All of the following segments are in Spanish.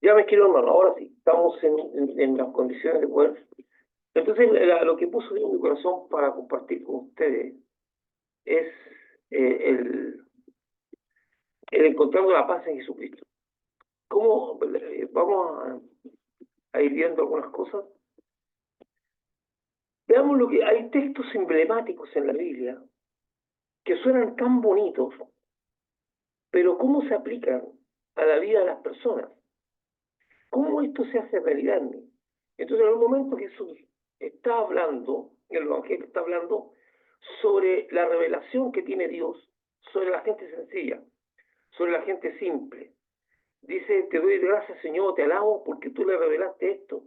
Ya me quiero, hermano, ahora sí, estamos en las condiciones de poder. Entonces, lo que puso Dios en mi corazón para compartir con ustedes es el encontrando la paz en Jesucristo. ¿Cómo? Vamos a ir viendo algunas cosas. Veamos lo que hay textos emblemáticos en la Biblia que suenan tan bonitos, pero ¿cómo se aplican a la vida de las personas? ¿Cómo esto se hace realidad en mí? Entonces, en un momento Jesús está hablando, el Evangelio está hablando sobre la revelación que tiene Dios sobre la gente sencilla, sobre la gente simple. Dice, te doy gracias, Señor, te alabo porque tú le revelaste esto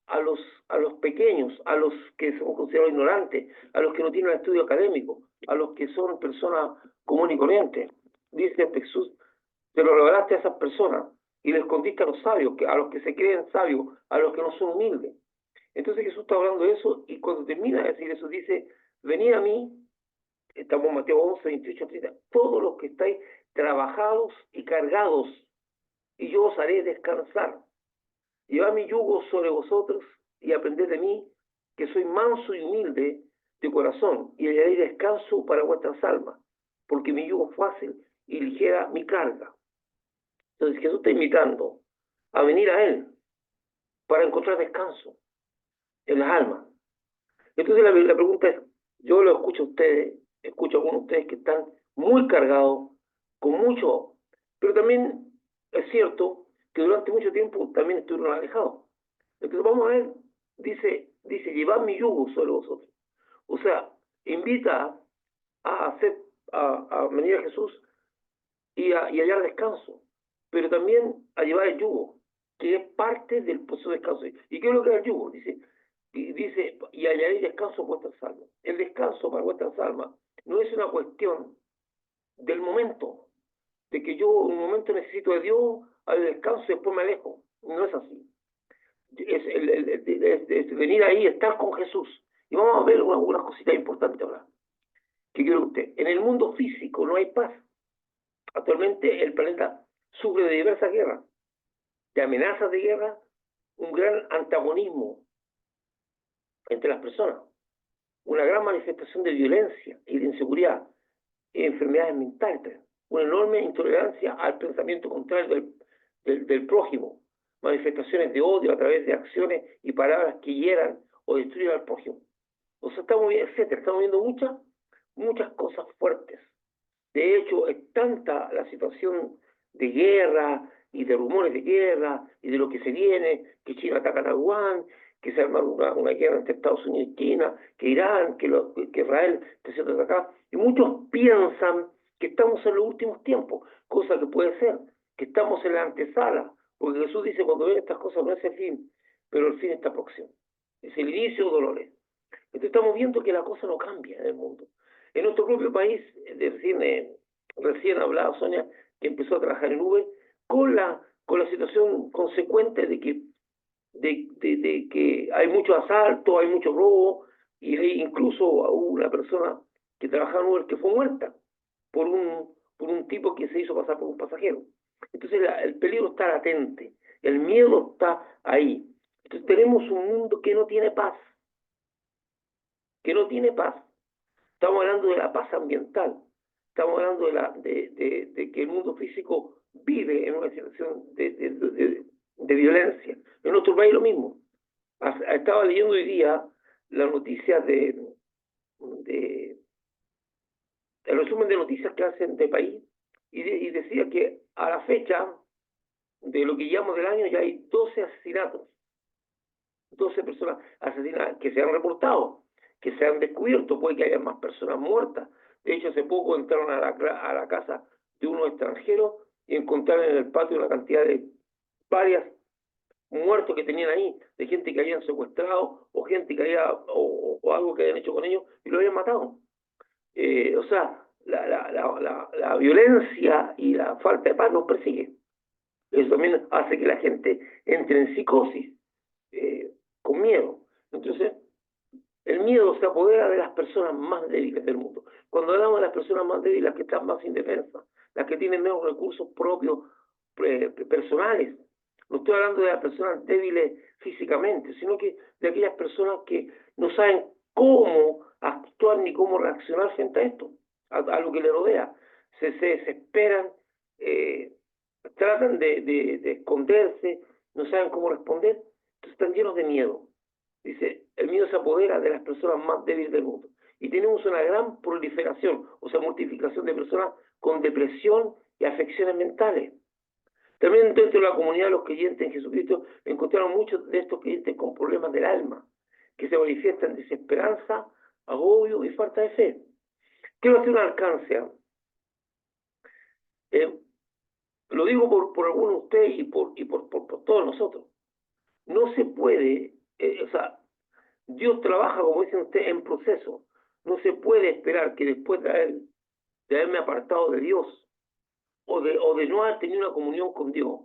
a los, a los pequeños, a los que son considerados ignorantes, a los que no tienen estudio académico, a los que son personas comunes y corrientes. Dice Jesús, te lo revelaste a esas personas y le escondiste a los sabios, a los que se creen sabios, a los que no son humildes. Entonces Jesús está hablando de eso y cuando termina de decir eso dice, venid a mí, estamos en Mateo 11, 28, 30, todos los que estáis trabajados y cargados, y yo os haré descansar. Llevad mi yugo sobre vosotros y aprended de mí, que soy manso y humilde de corazón, y hallaréis descanso para vuestras almas, porque mi yugo es fácil y ligera mi carga. Entonces Jesús está invitando a venir a Él para encontrar descanso en las almas. Entonces la pregunta es, yo lo escucho a ustedes, escucho a algunos de ustedes que están muy cargados, con mucho, pero también es cierto que durante mucho tiempo también estuvieron alejados. Entonces vamos a ver, dice, llevad mi yugo sobre vosotros. O sea, invita a hacer, a venir a Jesús y hallar descanso, pero también a llevar el yugo, que es parte del proceso de descanso. ¿Y qué es lo que es el yugo? Dice, y hallaréis descanso a vuestras almas. El descanso para vuestras almas no es una cuestión del momento, de que yo en un momento necesito de Dios, al descanso y después me alejo. No es así. Es venir ahí, estar con Jesús. Y vamos a ver algunas cositas importantes ahora. Que quiero que usted, en el mundo físico no hay paz. Actualmente el planeta sufre de diversas guerras, de amenazas de guerra, un gran antagonismo entre las personas, una gran manifestación de violencia y de inseguridad, enfermedades mentales, una enorme intolerancia al pensamiento contrario del prójimo, manifestaciones de odio a través de acciones y palabras que hieran o destruyan al prójimo. O sea, estamos viendo, etcétera, estamos viendo muchas cosas fuertes. De hecho, es tanta la situación de guerra y de rumores de guerra y de lo que se viene, que China ataca a Taiwán, que se arma una guerra entre Estados Unidos y China, que Irán, que Israel está siendo atacado. Y muchos piensan que estamos en los últimos tiempos, cosa que puede ser, que estamos en la antesala, porque Jesús dice, cuando ven estas cosas no es el fin, pero el fin está próximo. Es el inicio de dolores. Entonces estamos viendo que la cosa no cambia en el mundo. En nuestro propio país, recién hablaba Sonia, que empezó a trabajar en Uber, con la situación consecuente de que hay mucho asalto, hay mucho robo, y hay incluso una persona que trabajaba en Uber que fue muerta por un tipo que se hizo pasar por un pasajero. Entonces el peligro está latente, el miedo está ahí. Entonces tenemos un mundo que no tiene paz, que no tiene paz. Estamos hablando de la paz ambiental, estamos hablando de que el mundo físico vive en una situación de violencia. En nuestro país lo mismo. Estaba leyendo hoy día las noticias de el resumen de noticias que hacen de país y decía que a la fecha de lo que llevamos del año ya hay 12 asesinatos, 12 personas asesinadas que se han reportado, que se han descubierto, puede que haya más personas muertas. De hecho, hace poco entraron a la casa de unos extranjeros y encontraron en el patio una cantidad de varias muertos que tenían ahí, de gente que habían secuestrado o gente que había, o algo que habían hecho con ellos y lo habían matado. O sea, la violencia y la falta de paz nos persigue. Eso también hace que la gente entre en psicosis, con miedo. Entonces, el miedo se apodera de las personas más débiles del mundo. Cuando hablamos de las personas más débiles, las que están más indefensas, las que tienen menos recursos propios personales, No estoy hablando de las personas débiles físicamente, sino que de aquellas personas que no saben cómo actuar ni cómo reaccionar frente a esto, a lo que le rodea. Se desesperan, eh, tratan de esconderse, no saben cómo responder, entonces están llenos de miedo. Dice, el miedo se apodera de las personas más débiles del mundo. Y tenemos una gran proliferación, o sea, multiplicación de personas con depresión y afecciones mentales. También dentro de la comunidad de los creyentes en Jesucristo encontraron muchos de estos creyentes con problemas del alma, que se manifiestan en desesperanza, agobio y falta de fe. Quiero hacer un alcance. Eh, lo digo por algunos de ustedes y por todos nosotros. No se puede, o sea, Dios trabaja, como dicen ustedes, en proceso. No se puede esperar que después de haberme apartado de Dios o de no haber tenido una comunión con Dios,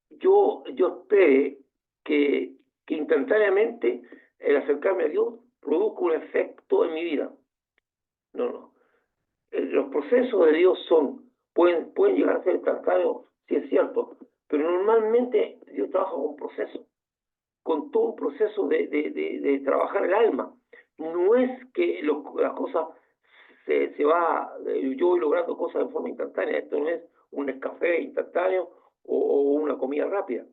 yo espere que instantáneamente el acercarme a Dios produzca un efecto en mi vida. No, no. Los procesos de Dios pueden llegar a ser instantáneos, sí es cierto, pero normalmente Dios trabaja con procesos, con todo un proceso de trabajar el alma. No es que las cosas yo voy logrando cosas de forma instantánea. Esto no es un café instantáneo o una comida rápida.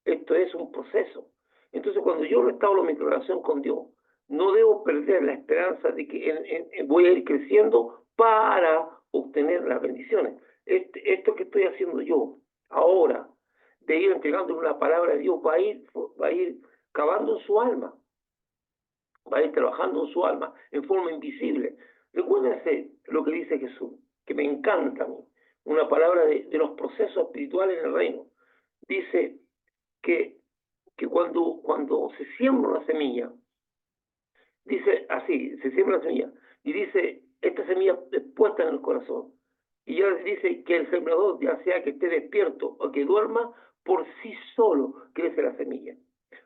Esto es un proceso. Entonces, cuando yo restauro mi relación con Dios, no debo perder la esperanza de que voy a ir creciendo para obtener las bendiciones. Esto que estoy haciendo yo ahora, de ir entregándole una palabra de Dios, va a ir cavando en su alma, va a ir trabajando en su alma en forma invisible. Recuérdense lo que dice Jesús, que me encanta a mí, una palabra de los procesos espirituales en el reino. Dice que cuando se siembra una semilla, dice así, se siembra la semilla, y dice, esta semilla es puesta en el corazón. Y ya dice que el sembrador, ya sea que esté despierto o que duerma, por sí solo crece la semilla.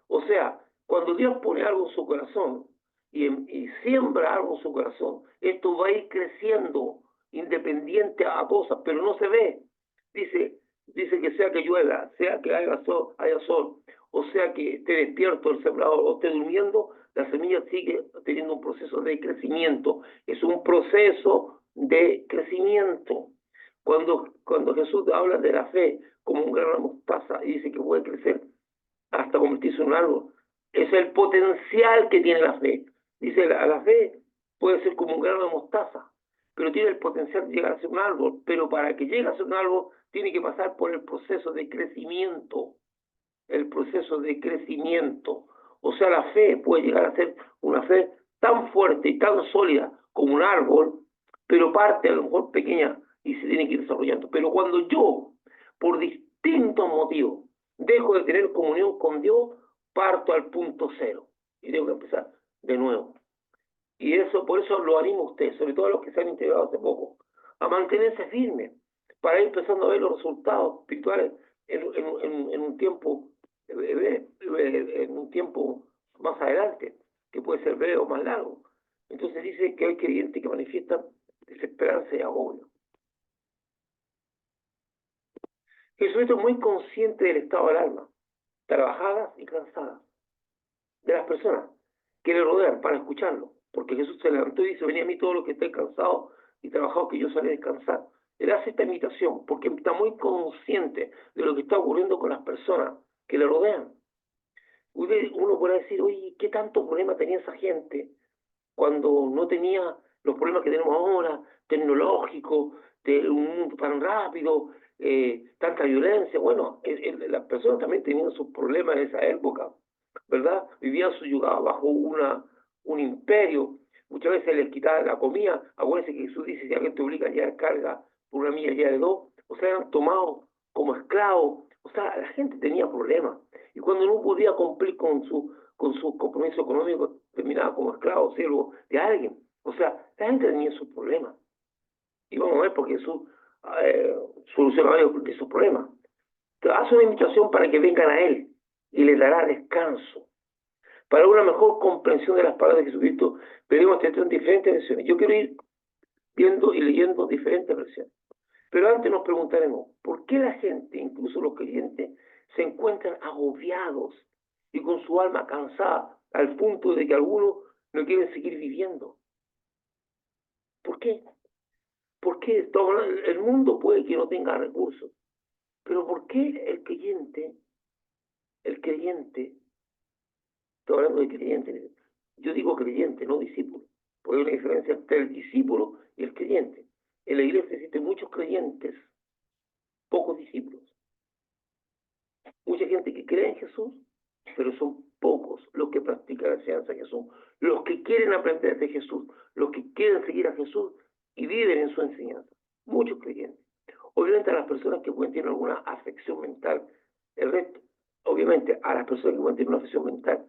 O sea, cuando Dios pone algo en su corazón y siembra algo en su corazón, esto va a ir creciendo independiente a cosas, pero no se ve. Dice que sea que llueva, sea que haya sol, o sea que esté despierto el sembrador o esté durmiendo, la semilla sigue teniendo un proceso de crecimiento. Es un proceso de crecimiento. Cuando Jesús habla de la fe como un grano de mostaza y dice que puede crecer hasta convertirse en un árbol, es el potencial que tiene la fe. Dice, la fe puede ser como un grano de mostaza, pero tiene el potencial de llegar a ser un árbol, pero para que llegue a ser un árbol tiene que pasar por el proceso de crecimiento, el proceso de crecimiento. O sea, la fe puede llegar a ser una fe tan fuerte y tan sólida como un árbol, pero parte a lo mejor pequeña y se tiene que ir desarrollando. Pero cuando yo, por distintos motivos, dejo de tener comunión con Dios, parto al punto cero y tengo que empezar de nuevo. Y eso, por eso lo animo a ustedes, sobre todo a los que se han integrado hace poco, a mantenerse firmes para ir empezando a ver los resultados espirituales en un tiempo más adelante, que puede ser breve o más largo. Entonces dice que hay creyentes que manifiestan desesperanza y agobio. Jesucristo es muy consciente del estado del alma, trabajadas y cansadas, de las personas que le rodean para escucharlo, porque Jesús se levantó y dice, venid a mí todos los que estén cansados y trabajados, que yo salí a descansar. Él hace esta invitación porque está muy consciente de lo que está ocurriendo con las personas que le rodean. Uno puede decir, oye, ¿qué tanto problema tenía esa gente cuando no tenía los problemas que tenemos ahora, tecnológicos, de un mundo tan rápido, tanta violencia? Bueno, las personas también tenían sus problemas en esa época, ¿verdad? Vivían subyugados bajo un imperio. Muchas veces les quitaban la comida. Acuérdense que Jesús dice, si alguien te obliga a llevar carga por una milla, ya de dos. O sea, eran tomados como esclavos. O sea, la gente tenía problemas. Y cuando no podía cumplir con su compromiso económico, terminaba como esclavo, siervo de alguien. O sea, la gente tenía sus problemas. Y vamos a ver por qué Jesús soluciona varios de sus problemas. Hace una invitación para que vengan a Él y les dará descanso. Para una mejor comprensión de las palabras de Jesucristo, pedimos en diferentes versiones. Yo quiero ir viendo y leyendo diferentes versiones. Pero antes nos preguntaremos, ¿por qué la gente, incluso los creyentes, se encuentran agobiados y con su alma cansada, al punto de que algunos no quieren seguir viviendo. ¿Por qué? Porque el mundo puede que no tenga recursos, pero ¿por qué estoy hablando de creyente, yo digo creyente, no discípulo, porque hay una diferencia entre el discípulo y el creyente. En la iglesia existen muchos creyentes, pocos discípulos. Mucha gente que cree en Jesús, pero son pocos los que practican la enseñanza de Jesús, los que quieren aprender de Jesús, los que quieren seguir a Jesús y viven en su enseñanza. Muchos creyentes. Obviamente a las personas que pueden tener alguna afección mental, el resto, obviamente a las personas que pueden tener una afección mental,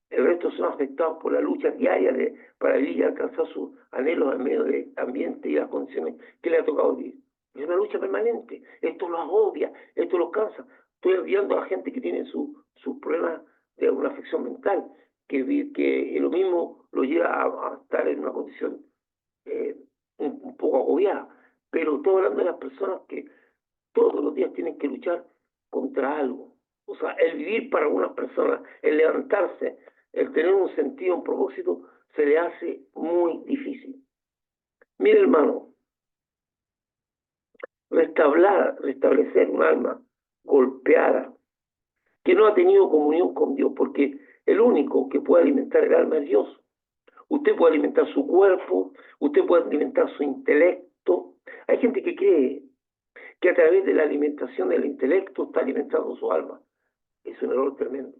el resto son afectados por la lucha diaria para vivir y alcanzar sus anhelos en medio del ambiente y las condiciones que le ha tocado vivir. Es una lucha permanente. Esto los agobia, esto los cansa. Estoy viendo a la gente que tiene sus problemas de una afección mental, que lo mismo lo lleva a estar en una condición un poco agobiada. Pero estoy hablando de las personas que todos los días tienen que luchar contra algo. O sea, el vivir para algunas personas, el levantarse, el tener un sentido, un propósito, se le hace muy difícil. Mire, hermano, restablecer un alma golpeada, que no ha tenido comunión con Dios, porque el único que puede alimentar el alma es Dios. Usted puede alimentar su cuerpo, usted puede alimentar su intelecto. Hay gente que cree que a través de la alimentación del intelecto está alimentando su alma. Es un error tremendo.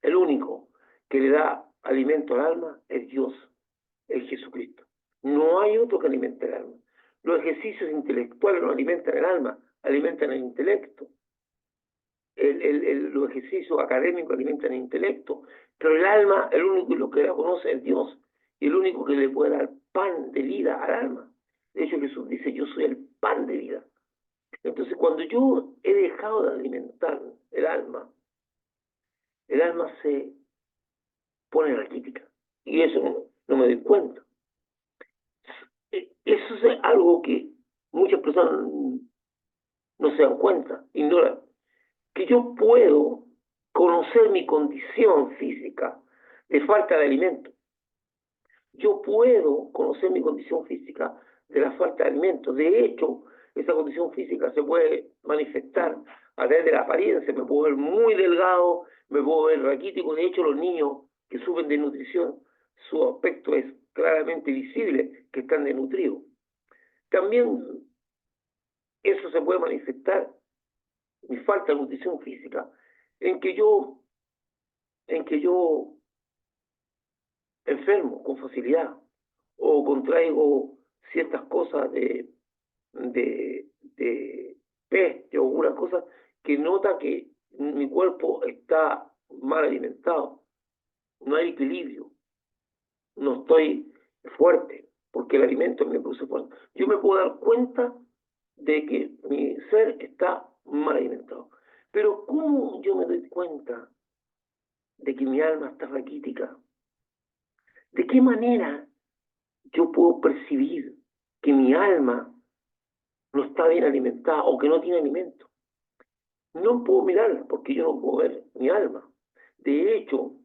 El único que le da alimento al alma es Dios, es Jesucristo. No hay otro que alimente el alma. Los ejercicios intelectuales no alimentan el alma, alimentan el intelecto. Los ejercicios académicos alimentan el intelecto, pero el alma, el único que la conoce es Dios, y el único que le puede dar pan de vida al alma. De hecho, Jesús dice, yo soy el pan de vida. Entonces, cuando yo he dejado de alimentar el alma se pone raquítica, y eso no me doy cuenta. Eso es algo que muchas personas no se dan cuenta, ignoran, que yo puedo conocer mi condición física de falta de alimento. Yo puedo conocer mi condición física de la falta de alimento. De hecho, esa condición física se puede manifestar a través de la apariencia. Me puedo ver muy delgado, me puedo ver raquítico. De hecho, los niños que sufren de nutrición, su aspecto es claramente visible, que están desnutridos. También eso se puede manifestar, mi falta de nutrición física, en que yo enfermo con facilidad o contraigo ciertas cosas de peste o algunas cosas que nota que mi cuerpo está mal alimentado, no hay equilibrio, no estoy fuerte, porque el alimento me produce fuerza. Yo me puedo dar cuenta de que mi ser está mal alimentado. Pero ¿cómo yo me doy cuenta de que mi alma está raquítica? ¿De qué manera yo puedo percibir que mi alma no está bien alimentada o que no tiene alimento? No puedo mirarla porque yo no puedo ver mi alma. De hecho,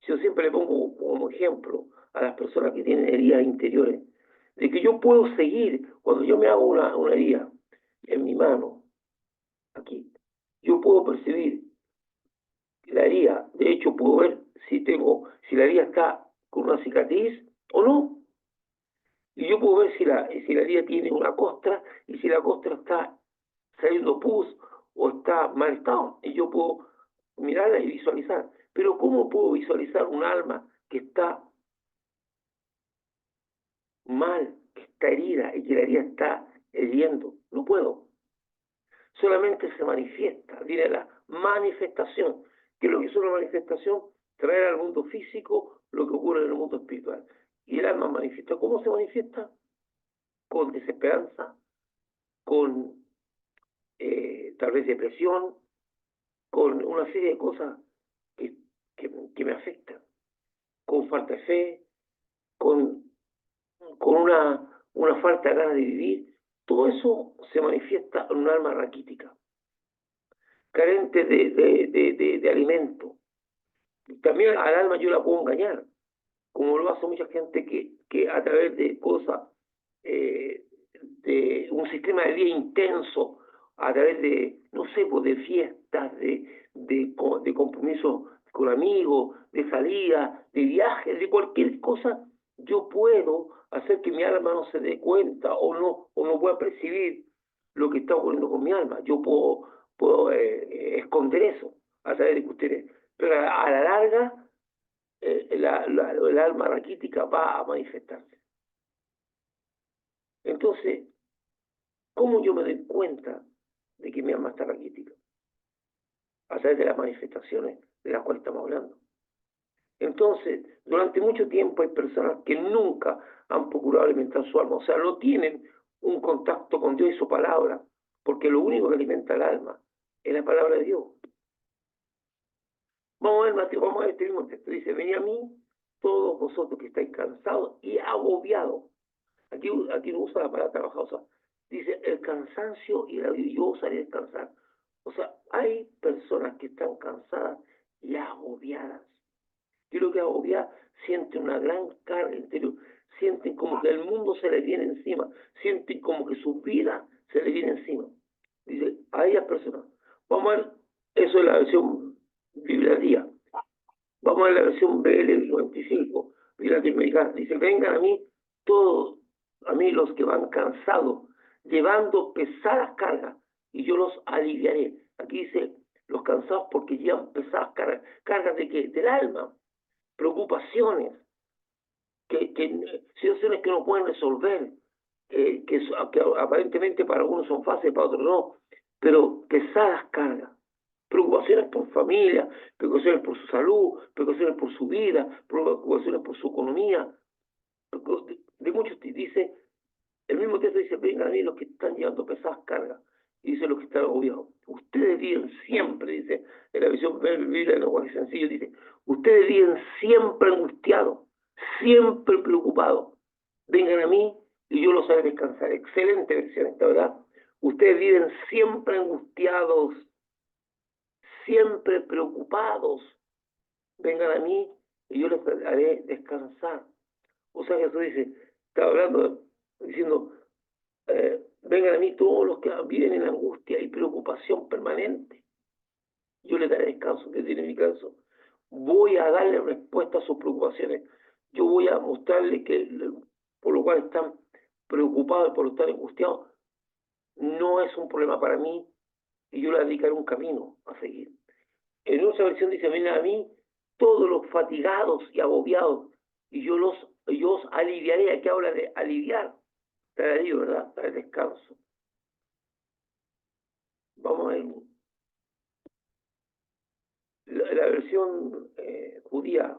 yo siempre le pongo como ejemplo a las personas que tienen heridas interiores, de que yo puedo seguir, cuando yo me hago una herida en mi mano, aquí, yo puedo percibir la herida. De hecho, puedo ver si la herida está con una cicatriz o no. Y yo puedo ver si la herida tiene una costra y si la costra está saliendo pus o está mal estado. Y yo puedo mirarla y visualizar. Pero ¿cómo puedo visualizar un alma que está mal, que está herida y que la herida está hiriendo? No puedo. Solamente se manifiesta, viene la manifestación. ¿Qué es lo que es una manifestación? Traer al mundo físico lo que ocurre en el mundo espiritual. Y el alma manifiesta. ¿Cómo se manifiesta? Con desesperanza, con tal vez depresión, con una serie de cosas que, que me afectan, con falta de fe, con, con una falta de ganas de vivir. Todo eso se manifiesta en un alma raquítica. carentes de alimento. También al alma yo la puedo engañar, como lo hace mucha gente que a través de cosas, eh, de un sistema de vida intenso, a través de, no sé, pues de fiestas, de compromisos con amigos, de salida, de viajes, de cualquier cosa, yo puedo hacer que mi alma no se dé cuenta o no pueda percibir lo que está ocurriendo con mi alma. Yo puedo esconder eso a través de que ustedes, pero a la larga el alma raquítica va a manifestarse. Entonces, ¿cómo yo me doy cuenta de que mi alma está raquítica? A través de las manifestaciones de las cuales estamos hablando. Entonces, durante mucho tiempo hay personas que nunca han procurado alimentar su alma, o sea, no tienen un contacto con Dios y su palabra, porque lo único que alimenta el alma es la palabra de Dios. Vamos a ver, Mateo, vamos a ver este mismo texto. Dice, venid a mí todos vosotros que estáis cansados y agobiados. Aquí no usa la palabra trabajados. O sea, dice, el cansancio y yo os haré descansar. O sea, hay personas que están cansadas y agobiadas. Yo creo que agobiadas sienten una gran carga interior. Sienten como que el mundo se les viene encima. Sienten como que su vida se les viene encima. Dice, a ellas personas. Vamos a ver, eso es la versión Biblia. Vamos a ver la versión BL 95, Biblia Americana. Dice, vengan a mí todos, a mí los que van cansados, llevando pesadas cargas, y yo los aliviaré. Aquí dice, los cansados porque llevan pesadas cargas. ¿Cargas de qué? Del alma, preocupaciones, situaciones que no pueden resolver, que aparentemente para algunos son fáciles, para otros no, pero pesadas cargas. Preocupaciones por familia, preocupaciones por su salud, preocupaciones por su vida, preocupaciones por su economía. De muchos dice, el mismo texto dice, vengan a mí los que están llevando pesadas cargas. Y dice los que están agobiados. Ustedes viven siempre, dice, en la visión bíblica de lenguaje sencillo, dice, ustedes viven siempre angustiados, siempre preocupados. Vengan a mí y yo los haré descansar. Excelente versión esta, ¿verdad? Ustedes viven siempre angustiados, siempre preocupados. Vengan a mí y yo les haré descansar. O sea, Jesús dice, está hablando, diciendo, vengan a mí todos los que viven en angustia y preocupación permanente. Yo les daré descanso. ¿Qué significa eso? Voy a darle respuesta a sus preocupaciones. Yo voy a mostrarles que por lo cual están preocupados y por estar angustiados, no es un problema para mí y yo les dedicaré un camino a seguir. En otra versión dice, vengan a mí todos los fatigados y agobiados y yo os aliviaré. Aquí habla de aliviar, traer alivio, ¿verdad? Traer descanso. Vamos a ver la versión judía,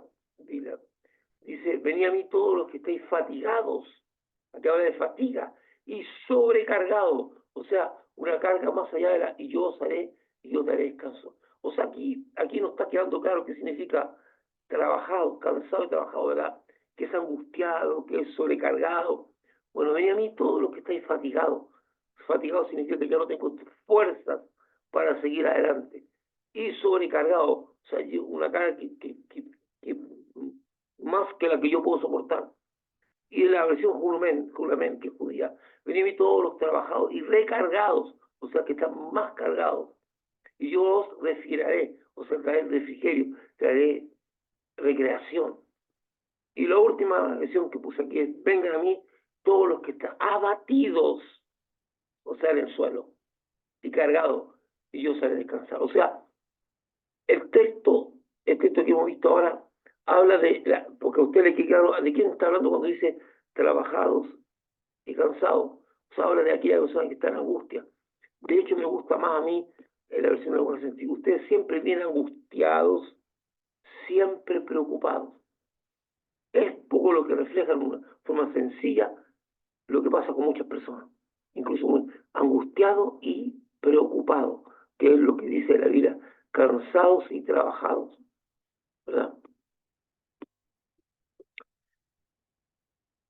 dice, venid a mí todos los que estáis fatigados, aquí habla de fatiga, y sobrecargados, o sea, una carga más allá de y yo os haré, y yo daré descanso. O sea, aquí nos está quedando claro qué significa trabajado, cansado y trabajado, ¿verdad? Que es angustiado, que es sobrecargado. Bueno, venid a mí todos los que estáis fatigados. Fatigados significa que ya no tengo fuerzas para seguir adelante. Y sobrecargado, o sea, una carga que más que la que yo puedo soportar. Y en la versión Juramen, que es judía, venid todos los trabajados y recargados, o sea, que están más cargados, y yo os refrigeraré, o sea, traeré refrigerio, traeré recreación. Y la última versión que puse aquí es, vengan a mí todos los que están abatidos, o sea, en el suelo, y cargados, y yo os haré descansar. O sea, el texto que hemos visto ahora habla porque a usted le queda claro, ¿de quién está hablando cuando dice trabajados y cansados? O sea, habla de aquellas personas que están en angustia. De hecho, me gusta más a mí la versión de alguna sentido. Ustedes siempre vienen angustiados, siempre preocupados. Es poco lo que refleja en una forma sencilla lo que pasa con muchas personas, incluso muy angustiados y preocupados, que es lo que dice la Biblia, cansados y trabajados, ¿verdad?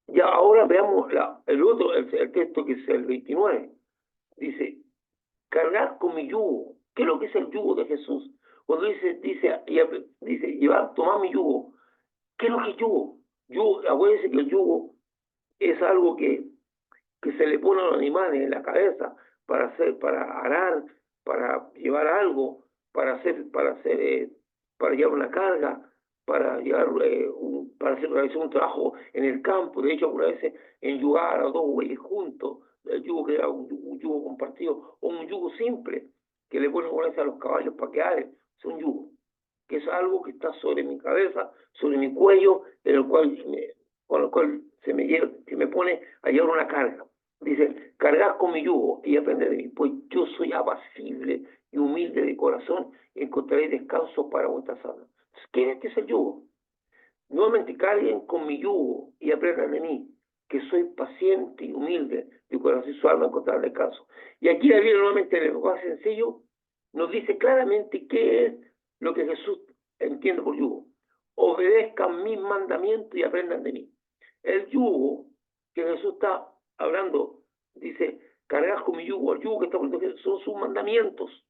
Ya ahora veamos el texto que es el 29. Dice, cargad con mi yugo. ¿Qué es lo que es el yugo de Jesús? Cuando dice, llevar, tomar mi yugo, ¿qué es lo que es yugo? Acuérdense que el yugo es algo que se le pone a los animales en la cabeza para arar, para llevar algo, para llevar una carga, para realizar un trabajo en el campo. De hecho, algunas veces enyugar a dos bueyes juntos, el yugo que era un yugo compartido, o un yugo simple, que le ponen algunas veces a los caballos para que aren, es un yugo, que es algo que está sobre mi cabeza, sobre mi cuello, con el cual se me pone a llevar una carga. Dice, cargad con mi yugo y aprended de mí, pues yo soy apacible y humilde de corazón, y encontraréis descanso para vuestras almas. ¿Qué es el yugo? Nuevamente, carguen con mi yugo y aprendan de mí, que soy paciente y humilde de corazón, y su alma encontrará descanso. Y aquí la Biblia, nuevamente, en el lenguaje sencillo, nos dice claramente qué es lo que Jesús entiende por yugo. Obedezcan mis mandamientos y aprendan de mí. El yugo que Jesús está hablando, dice, cargad con mi yugo. El yugo que está hablando son sus mandamientos,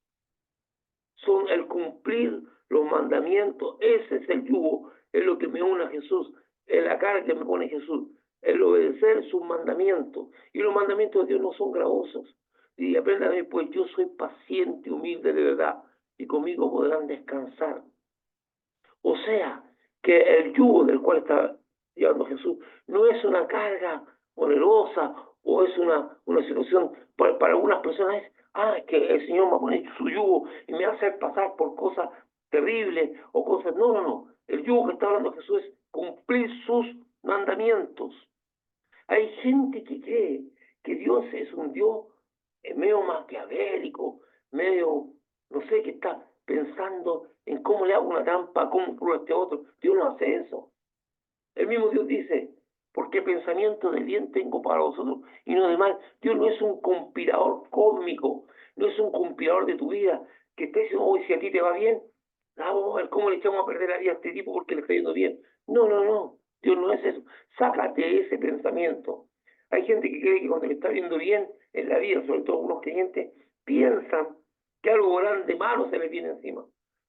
son el cumplir los mandamientos. Ese es el yugo, es lo que me une a Jesús, es la carga que me pone Jesús, el obedecer sus mandamientos. Y los mandamientos de Dios no son gravosos. Y aprendan de mí, pues yo soy paciente, humilde de verdad, y conmigo podrán descansar. O sea, que el yugo del cual está llevando Jesús no es una carga onerosa o es una situación, para algunas personas es que el Señor me va a poner su yugo y me va a hacer pasar por cosas terribles o cosas, no, el yugo que está hablando Jesús es cumplir sus mandamientos. Hay gente que cree que Dios es un Dios medio maquiavélico, medio, no sé, que está pensando en cómo le hago una trampa, cómo pruebo este otro. Dios no hace eso. El mismo Dios dice, porque pensamiento de bien tengo para vosotros y no de mal. Dios no es un conspirador cósmico, no es un conspirador de tu vida, que esté diciendo, hoy si a ti te va bien, vamos a ver cómo le echamos a perder la vida a este tipo porque le está yendo bien. No, Dios no es eso. Sácate ese pensamiento. Hay gente que cree que cuando le está yendo bien en la vida, sobre todo algunos creyentes, piensan que algo grande malo se les viene encima.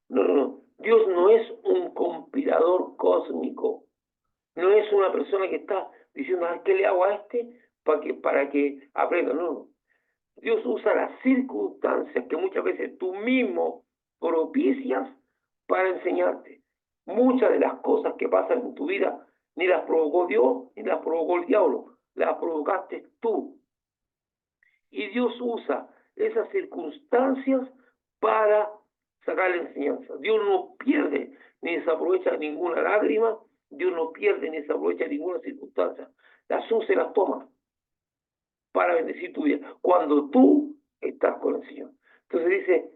No. Dios no es un conspirador cósmico. No es una persona que está diciendo, ¿qué le hago a este para que aprenda? No. Dios usa las circunstancias que muchas veces tú mismo propicias para enseñarte. Muchas de las cosas que pasan en tu vida ni las provocó Dios ni las provocó el diablo, las provocaste tú. Y Dios usa esas circunstancias para sacar la enseñanza. Dios no pierde ni desaprovecha ninguna lágrima, Dios no pierde ni desaprovecha ninguna circunstancia. Las usa y las toma para bendecir tu vida, cuando tú estás con el Señor. Entonces dice,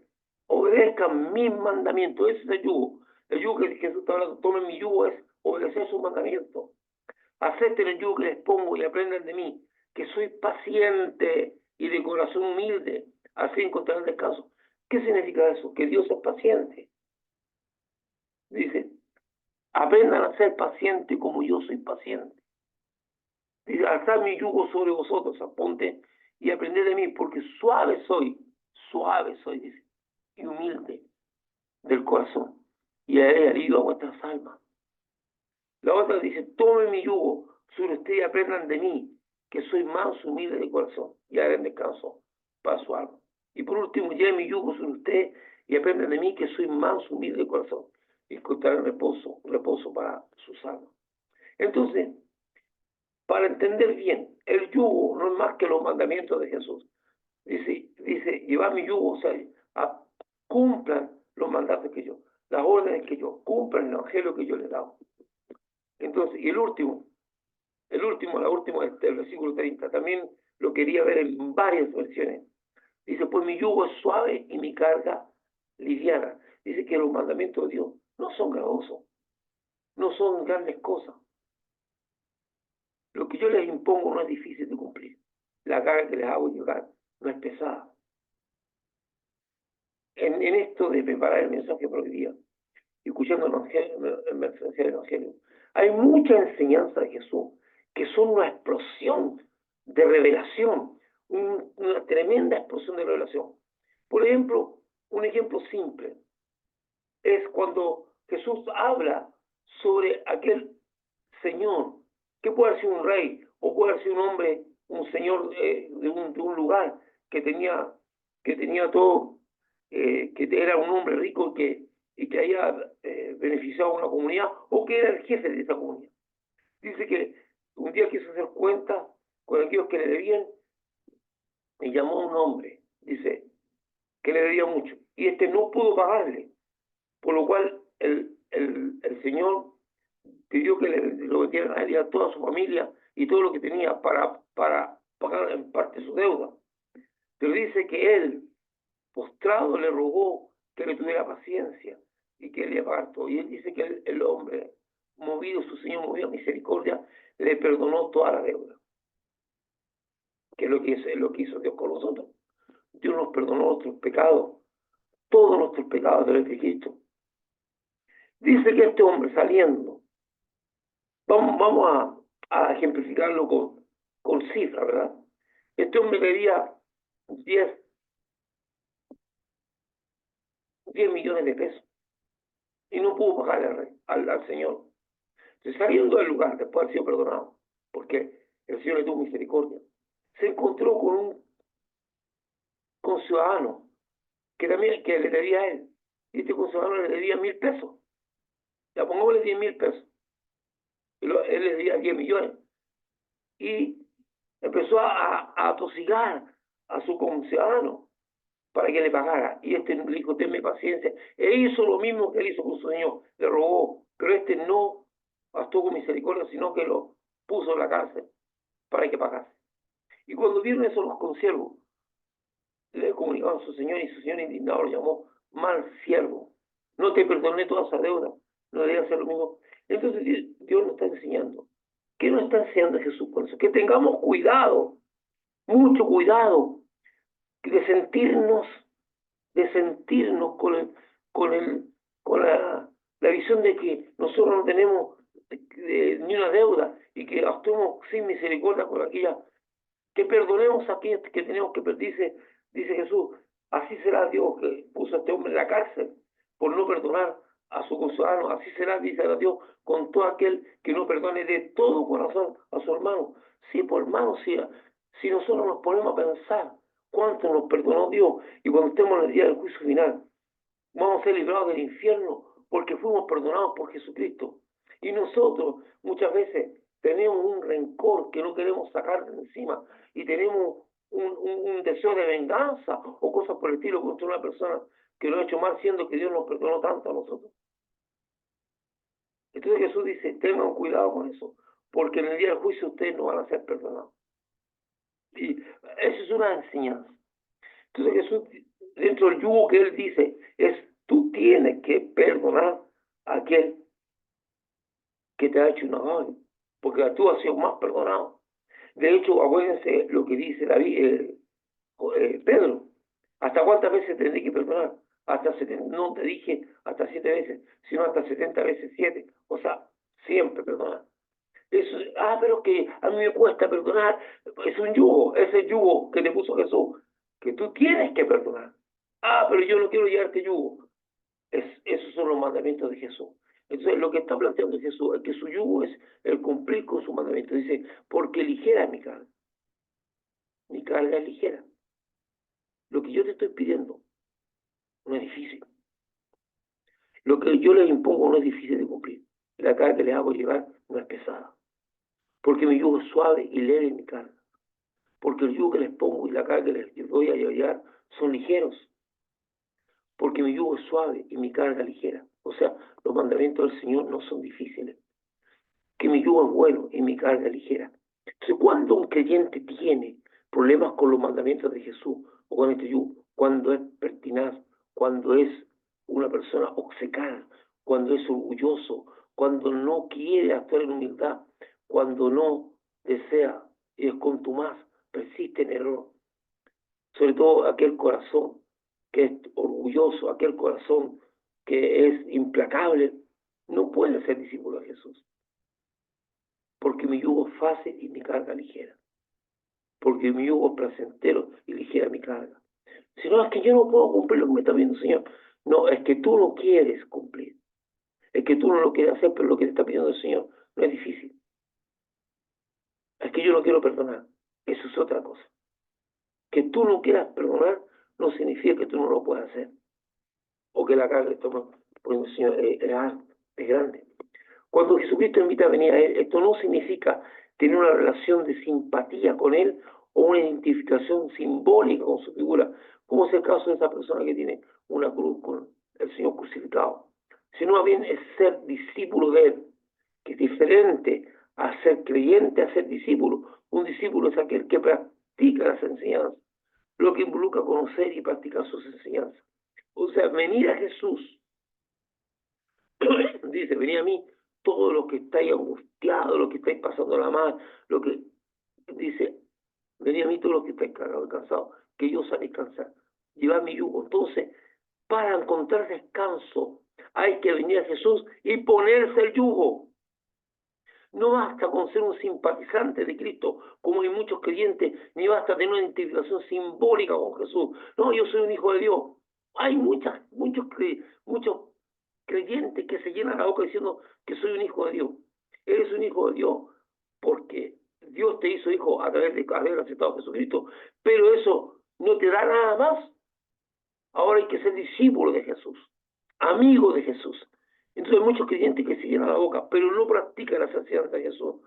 obedezcan mis mandamientos, ese es el yugo. El yugo que Jesús está hablando, tomen mi yugo, es obedecer sus mandamientos. Acepten el yugo que les pongo y aprendan de mí, que soy paciente y de corazón humilde, así encontrarán descanso. ¿Qué significa eso? Que Dios es paciente. Dice, aprendan a ser pacientes como yo soy paciente. Dice, alzad mi yugo sobre vosotros, aponte, y aprended de mí, porque suave soy, dice, y humilde del corazón, y haré alivio a vuestras almas. La otra dice, tomen mi yugo sobre ustedes y aprendan de mí, que soy manso, humilde de corazón, y haré descanso para su alma. Y por último, lleven mi yugo sobre ustedes y aprendan de mí, que soy manso, humilde de corazón, y encontrarán reposo para sus almas. Entonces, para entender bien, el yugo no es más que los mandamientos de Jesús. Dice, llevar mi yugo, o sea, cumplan los mandatos que yo, las órdenes que yo, cumplan el evangelio que yo les he dado. Entonces, y la última, el versículo 30, también lo quería ver en varias versiones. Dice, pues mi yugo es suave y mi carga liviana. Dice que los mandamientos de Dios no son gravosos, no son grandes cosas. Lo que yo les impongo no es difícil de cumplir. La carga que les hago llegar no es pesada. En esto de preparar el mensaje por hoy día, escuchando el mensaje del Evangelio, hay mucha enseñanza de Jesús que son una explosión de revelación, una tremenda explosión de revelación. Por ejemplo, Un ejemplo simple es cuando Jesús habla sobre aquel señor, que puede haber sido un rey, o puede haber sido un hombre, un señor de un lugar que tenía todo, que era un hombre rico y que haya beneficiado a una comunidad, o que era el jefe de esa comunidad. Dice que un día quiso hacer cuenta con aquellos que le debían y llamó a un hombre, dice, que le debía mucho, y este no pudo pagarle, por lo cual el Señor pidió que lo metieran a él y a toda su familia y todo lo que tenía para pagar en parte su deuda. Pero dice que él, postrado, le rogó que le tuviera paciencia y que le iba a pagar todo. Y él dice que el hombre, su Señor movido a misericordia, le perdonó toda la deuda. Que es lo que hizo Dios con nosotros. Dios nos perdonó nuestros pecados, todos nuestros pecados desde Cristo. Dice que este hombre saliendo, vamos a ejemplificarlo con cifras, ¿verdad? Este hombre debía 10 millones de pesos y no pudo pagarle al Señor. Entonces, saliendo del lugar, después de haber sido perdonado, porque el Señor le tuvo misericordia, se encontró con un ciudadano que le debía a él. Y este ciudadano le debía 1.000 pesos. Ya pongámosle 10.000 pesos. Él le debía 10 millones. Y empezó a atosigar a su conciudadano para que le pagara. Y este le dijo, tenme paciencia. E hizo lo mismo que él hizo con su señor. Le rogó. Pero este no actuó con misericordia, sino que lo puso en la cárcel para que pagase. Y cuando vieron eso los consiervos, le comunicaron a su señor y su señor indignado lo llamó mal siervo. No te perdoné toda esa deuda. No debería hacer lo mismo. Entonces Dios nos está enseñando. ¿Qué nos está enseñando Jesús con eso? Que tengamos cuidado, mucho cuidado, de sentirnos con la visión de que nosotros no tenemos ni una deuda y que actuemos sin misericordia con aquella, que perdonemos a aquellos que tenemos que perder. Dice Jesús, así será Dios que puso a este hombre en la cárcel por no perdonar a su conciudadano, así será, dice Dios, con todo aquel que no perdone de todo corazón a su hermano. Sí, por hermano, si nosotros nos ponemos a pensar cuánto nos perdonó Dios y cuando estemos en el día del juicio final, vamos a ser librados del infierno porque fuimos perdonados por Jesucristo. Y nosotros muchas veces tenemos un rencor que no queremos sacar de encima y tenemos un deseo de venganza o cosas por el estilo contra una persona que lo ha hecho mal, siendo que Dios nos perdonó tanto a nosotros. Entonces Jesús dice, tengan cuidado con eso, porque en el día del juicio ustedes no van a ser perdonados. Y eso es una enseñanza. Entonces Jesús, dentro del yugo que él dice, tú tienes que perdonar a aquel que te ha hecho un daño, porque tú has sido más perdonado. De hecho, acuérdense lo que dice Pedro, ¿hasta cuántas veces tendré que perdonar? Hasta 70, no te dije hasta 7 veces, sino hasta 70 veces 7, o sea, siempre perdonar. Pero que a mí me cuesta perdonar, es un yugo, ese yugo que te puso Jesús, que tú tienes que perdonar. Pero yo no quiero llevarte yugo. Esos son los mandamientos de Jesús. Entonces, lo que está planteando Jesús es que su yugo es el cumplir con su mandamiento. Dice, porque ligera es mi carga es ligera. Lo que yo te estoy pidiendo no es difícil. Lo que yo les impongo no es difícil de cumplir. La carga que les hago llevar no es pesada. Porque mi yugo es suave y leve mi carga. Porque el yugo que les pongo y la carga que les doy a llevar son ligeros. Porque mi yugo es suave y mi carga ligera. O sea, los mandamientos del Señor no son difíciles. Que mi yugo es bueno y mi carga es ligera. Entonces, cuando un creyente tiene problemas con los mandamientos de Jesús o con este yugo, cuando es pertinaz, cuando es una persona obcecada, cuando es orgulloso, cuando no quiere actuar en humildad, cuando no desea y es contumaz, persiste en error, sobre todo aquel corazón que es orgulloso, aquel corazón que es implacable, no puede ser discípulo de Jesús. Porque mi yugo es fácil y mi carga ligera. Porque mi yugo es placentero y ligera mi carga. Si no, es que yo no puedo cumplir lo que me está pidiendo el Señor. No, es que tú no quieres cumplir. Es que tú no lo quieres hacer, pero lo que te está pidiendo el Señor no es difícil. Es que yo no quiero perdonar. Eso es otra cosa. Que tú no quieras perdonar no significa que tú no lo puedas hacer. O que la carga que toma por el Señor es grande. Cuando Jesucristo invita a venir a Él, esto no significa tener una relación de simpatía con Él o una identificación simbólica con su figura, como es el caso de esa persona que tiene una cruz con el Señor crucificado, sino más bien es ser discípulo de Él, que es diferente a ser creyente, a ser discípulo. Un discípulo es aquel que practica las enseñanzas, lo que involucra conocer y practicar sus enseñanzas. O sea, venir a Jesús, dice, venid a mí todos los que estáis angustiados, los que estáis pasando la mal, lo que dice, venid a mí todos los que estáis cargados y cansados, que yo os haré cansar. Llevad mi yugo. Entonces, para encontrar descanso, hay que venir a Jesús y ponerse el yugo. No basta con ser un simpatizante de Cristo, como hay muchos creyentes, ni basta tener una identificación simbólica con Jesús. No, yo soy un hijo de Dios. Hay muchos creyentes que se llenan la boca diciendo que soy un hijo de Dios. Eres un hijo de Dios porque Dios te hizo hijo a través de haber aceptado a Jesucristo, pero eso no te da nada más. Ahora hay que ser discípulo de Jesús, amigo de Jesús. Entonces hay muchos creyentes que se llenan la boca, pero no practican las enseñanzas de Jesús.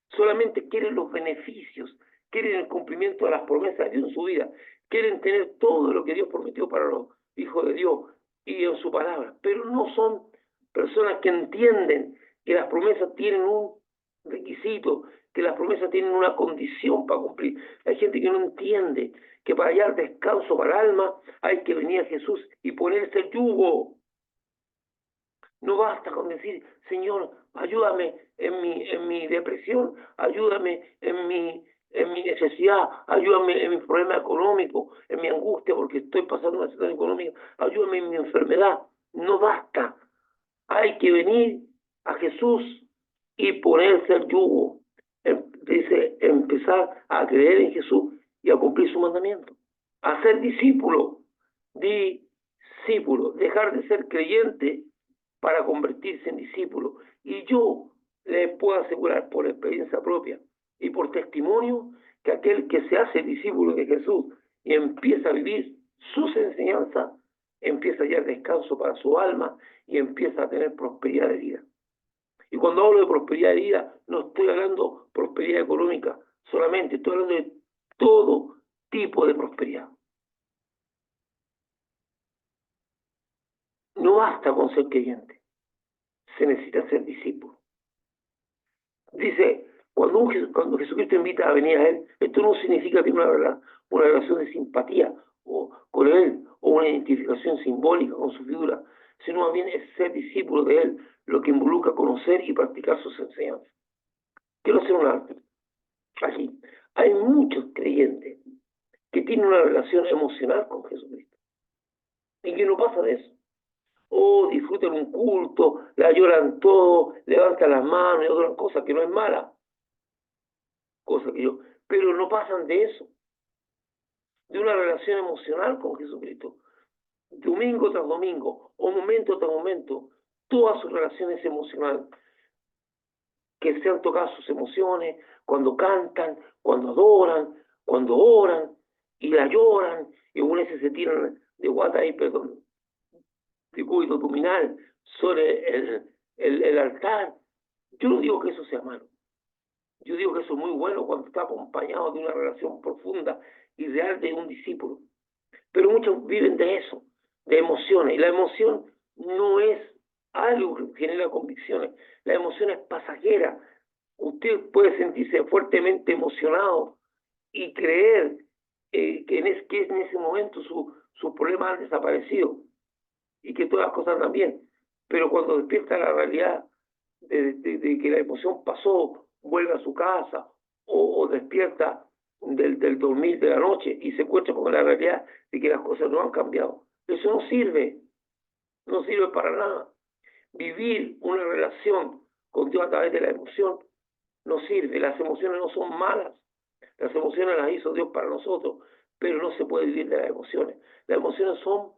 Solamente quieren los beneficios, quieren el cumplimiento de las promesas de Dios en su vida, quieren tener todo lo que Dios prometió para los hijos de Dios y en su palabra, pero no son personas que entienden que las promesas tienen un requisito, que las promesas tienen una condición para cumplir. Hay gente que no entiende que para hallar descanso para el alma hay que venir a Jesús y ponerse el yugo. No basta con decir, Señor, ayúdame en mi depresión, ayúdame en mi necesidad, ayúdame en mi problema económico, en mi angustia porque estoy pasando una situación económica, ayúdame en mi enfermedad. No basta. Hay que venir a Jesús y ponerse el yugo. Dice, empezar a creer en Jesús y a cumplir su mandamiento. A ser discípulo, discípulo, dejar de ser creyente para convertirse en discípulo. Y yo les puedo asegurar por experiencia propia y por testimonio que aquel que se hace discípulo de Jesús y empieza a vivir sus enseñanzas, empieza a hallar descanso para su alma y empieza a tener prosperidad de vida. Y cuando hablo de prosperidad de vida, no estoy hablando de prosperidad económica solamente, estoy hablando de todo tipo de prosperidad. No basta con ser creyente, se necesita ser discípulo. Dice, cuando Jesucristo invita a venir a Él, esto no significa tener una relación de simpatía con Él o una identificación simbólica con su figura, sino más bien es ser discípulo de Él, lo que involucra conocer y practicar sus enseñanzas. Quiero hacer una aquí. Hay muchos creyentes que tienen una relación emocional con Jesucristo y que no pasa de eso. O disfrutan un culto, la lloran todo, levantan las manos y otras cosas que no es mala, cosa que yo, pero no pasan de eso, de una relación emocional con Jesucristo, domingo tras domingo, o momento tras momento, todas sus relaciones emocionales, que se han tocado sus emociones, cuando cantan, cuando adoran, cuando oran, y la lloran, y algunas veces se tiran de guata ahí, perdón, de cúbito abdominal, sobre el altar. Yo no digo que eso sea malo. Yo digo que eso es muy bueno cuando está acompañado de una relación profunda y real de un discípulo. Pero muchos viven de eso, de emociones. Y la emoción no es algo que genera convicciones. La emoción es pasajera. Usted puede sentirse fuertemente emocionado y creer que en ese momento sus problemas han desaparecido y que todas las cosas andan bien. Pero cuando despierta la realidad de que la emoción pasó, vuelve a su casa o despierta del dormir de la noche y se encuentra con la realidad de que las cosas no han cambiado. Eso no sirve para nada. Vivir una relación con Dios a través de la emoción no sirve. Las emociones no son malas. Las emociones las hizo Dios para nosotros, pero no se puede vivir de las emociones. Las emociones son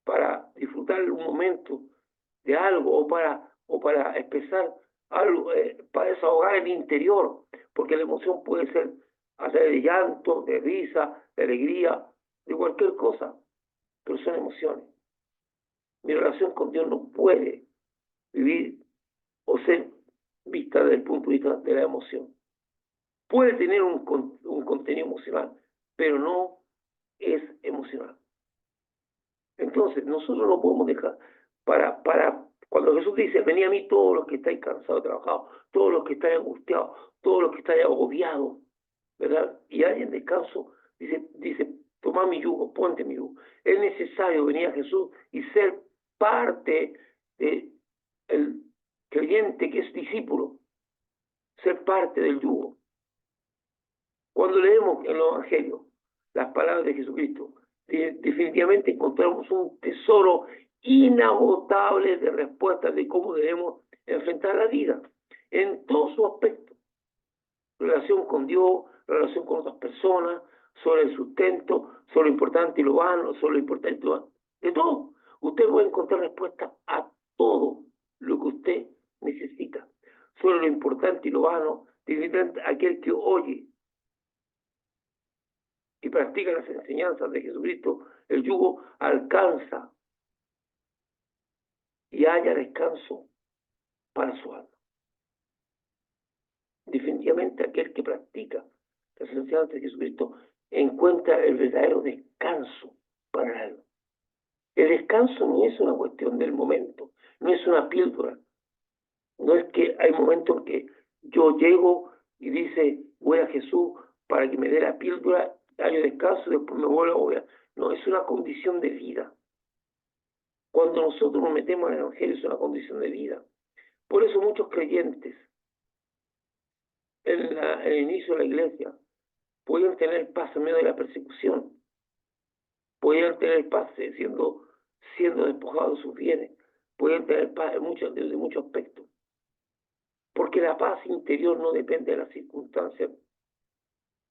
para disfrutar un momento de algo o para expresar algo, para desahogar el interior, porque la emoción puede ser a través de llanto, de risa, de alegría, de cualquier cosa, pero son emociones. Mi relación con Dios no puede vivir o ser vista desde el punto de vista de la emoción. Puede tener un contenido emocional, pero no es emocional. Entonces, nosotros no podemos dejar, cuando Jesús dice, venid a mí todos los que estáis cansados, trabajados, todos los que estáis angustiados, todos los que estáis agobiados, ¿verdad? Y hay en descanso, dice, toma mi yugo, ponte mi yugo. Es necesario venir a Jesús y ser parte del creyente que es discípulo, ser parte del yugo. Cuando leemos en los evangelios las palabras de Jesucristo, definitivamente encontramos un tesoro inagotable de respuestas de cómo debemos enfrentar la vida en todos sus aspectos: relación con Dios, relación con otras personas, sobre el sustento, sobre lo importante y lo vano, sobre lo importante y lo vano, de todo. Usted puede encontrar respuestas a todo lo que usted necesita, sobre lo importante y lo vano, definitivamente aquel que oye y practica las enseñanzas de Jesucristo, el yugo alcanza y haya descanso para su alma. Definitivamente aquel que practica las enseñanzas de Jesucristo encuentra el verdadero descanso para el alma. El descanso no es una cuestión del momento, no es una píldora. No es que hay momentos en que yo llego y dice, voy a Jesús para que me dé la píldora, hay descanso y después me vuelvo a... No, es una condición de vida. Cuando nosotros nos metemos en el Evangelio es una condición de vida. Por eso muchos creyentes en el inicio de la iglesia podían tener paz en medio de la persecución, podían tener paz siendo despojados de sus bienes, podían tener paz desde muchos aspectos. Porque la paz interior no depende de las circunstancias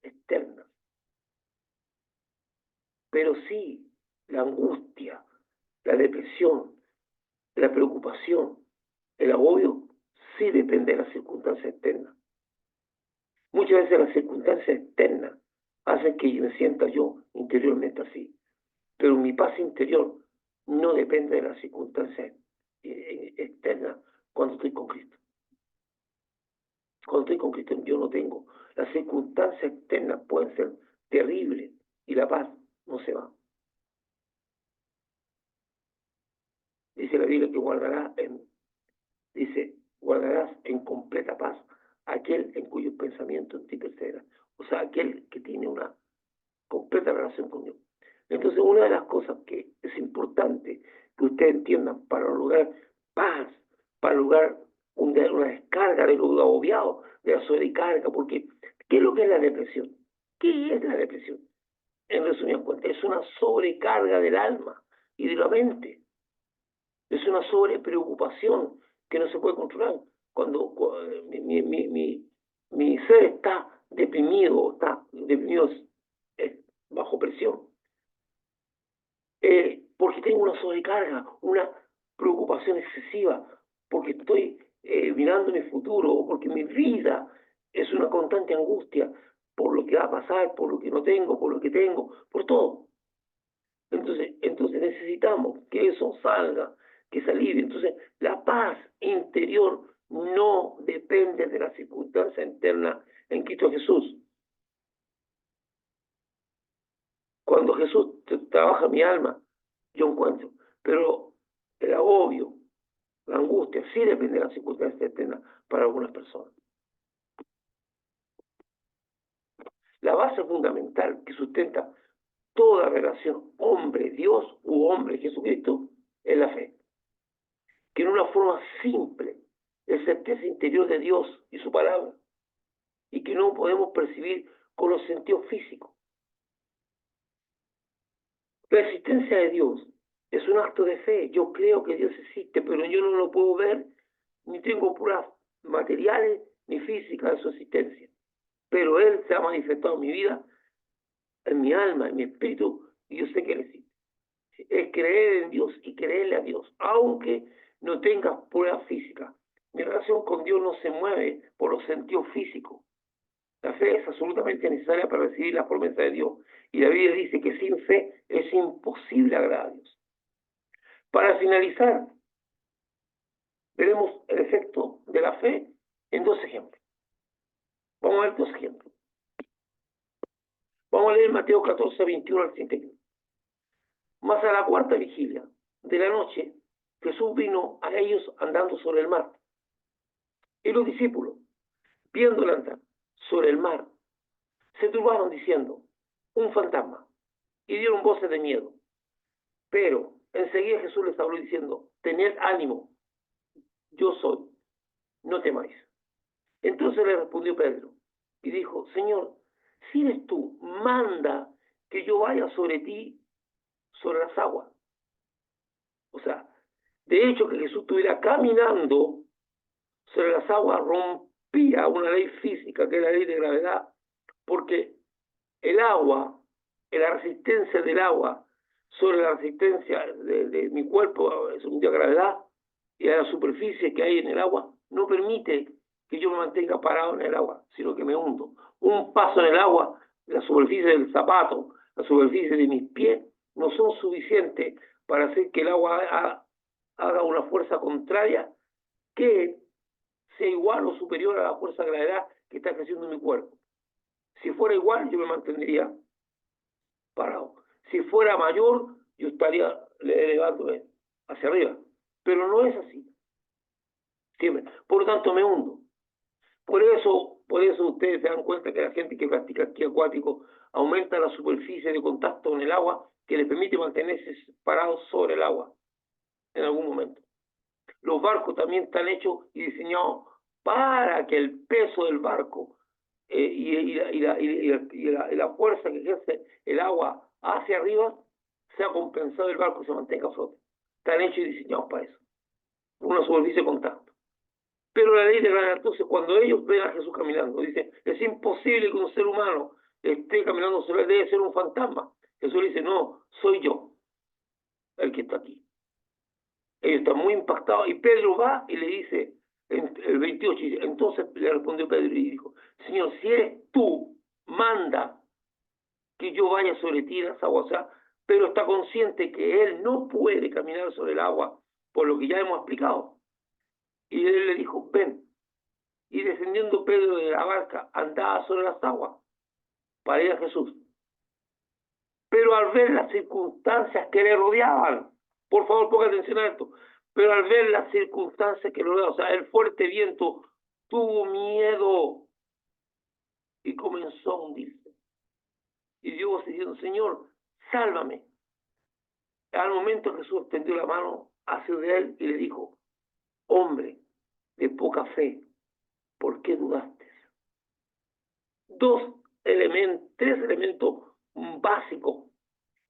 externas, pero sí la angustia, la depresión, la preocupación, el agobio, sí depende de las circunstancias externas. Muchas veces las circunstancias externas hacen que me sienta yo interiormente así, pero mi paz interior no depende de las circunstancias externas cuando estoy con Cristo. Cuando estoy con Cristo yo no tengo. Las circunstancias externas pueden ser terribles y la paz no se va. Dice la Biblia que guardarás en completa paz aquel en cuyos pensamientos en ti perseveran. O sea, aquel que tiene una completa relación con Dios. Entonces, una de las cosas que es importante que ustedes entiendan para lograr paz, para lograr una descarga de lo agobiado, de la sobrecarga, porque ¿qué es lo que es la depresión? ¿Qué es la depresión? En resumidas cuentas, es una sobrecarga del alma y de la mente. Es una sobrepreocupación que no se puede controlar. Cuando mi ser está deprimido bajo presión, porque tengo una sobrecarga, una preocupación excesiva, porque estoy mirando mi futuro, o porque mi vida es una constante angustia por lo que va a pasar, por lo que no tengo, por lo que tengo, por todo. Entonces necesitamos que eso salga, que se alivie. Entonces, la paz interior no depende de la circunstancia interna en Cristo Jesús. Cuando Jesús trabaja mi alma, yo encuentro. Pero el agobio, la angustia, sí depende de la circunstancia externa para algunas personas. La base fundamental que sustenta toda relación hombre-Dios u hombre-Jesucristo es la fe, que en una forma simple es certeza interior de Dios y su palabra, y que no podemos percibir con los sentidos físicos. La existencia de Dios es un acto de fe. Yo creo que Dios existe, pero yo no lo puedo ver, ni tengo pruebas materiales ni físicas de su existencia. Pero Él se ha manifestado en mi vida en mi alma, en mi espíritu, y yo sé que Él existe. Es creer en Dios y creerle a Dios, aunque no tengas pruebas físicas. Mi relación con Dios no se mueve por los sentidos físicos. La fe es absolutamente necesaria para recibir la promesa de Dios. Y la Biblia dice que sin fe es imposible agradar a Dios. Para finalizar, veremos el efecto de la fe en dos ejemplos. Vamos a ver dos ejemplos. Vamos a leer Mateo 14, 21 al 31. Mas a la cuarta vigilia de la noche, Jesús vino a ellos andando sobre el mar. Y los discípulos, viéndole andar sobre el mar, se turbaron diciendo, un fantasma, y dieron voces de miedo. Pero enseguida Jesús les habló diciendo, tened ánimo, yo soy, no temáis. Entonces le respondió Pedro y dijo, Señor, si eres tú, manda que yo vaya sobre ti, sobre las aguas. O sea, de hecho que Jesús estuviera caminando sobre las aguas rompía una ley física que es la ley de gravedad, porque el agua, la resistencia del agua sobre la resistencia de mi cuerpo según la gravedad y a la superficie que hay en el agua, no permite que yo me mantenga parado en el agua, sino que me hundo. Un paso en el agua, la superficie del zapato, la superficie de mis pies, no son suficientes para hacer que el agua haga una fuerza contraria que sea igual o superior a la fuerza de gravedad que está creciendo en mi cuerpo. Si fuera igual, yo me mantendría parado. Si fuera mayor, yo estaría elevándome hacia arriba. Pero no es así. Siempre. Por lo tanto, me hundo. Por eso ustedes se dan cuenta que la gente que practica esquí acuático aumenta la superficie de contacto con el agua que le permite mantenerse parados sobre el agua en algún momento. Los barcos también están hechos y diseñados para que el peso del barco y la fuerza que ejerce el agua hacia arriba sea compensado, el barco se mantenga a flote. Están hechos y diseñados para eso, una superficie de contacto. Pero la ley de gravedad, entonces, cuando ellos ven a Jesús caminando, dicen, es imposible que un ser humano esté caminando sobre él, debe ser un fantasma. Jesús le dice, no, soy yo el que está aquí. Ellos están muy impactados y Pedro va y le dice, en el 28, entonces le respondió Pedro y dijo, Señor, si eres tú, manda que yo vaya sobre ti en las aguas. O sea, Pedro está consciente que él no puede caminar sobre el agua, por lo que ya hemos explicado. Y él le dijo, ven. Y descendiendo Pedro de la barca, andaba sobre las aguas para ir a Jesús. Pero al ver las circunstancias que le rodeaban, por favor ponga atención a esto, pero al ver las circunstancias que le rodeaban, o sea, el fuerte viento, tuvo miedo y comenzó a hundirse. Y Dios diciendo, Señor, sálvame. Al momento Jesús extendió la mano hacia él y le dijo, hombre de poca fe, ¿por qué dudaste? Tres elementos básicos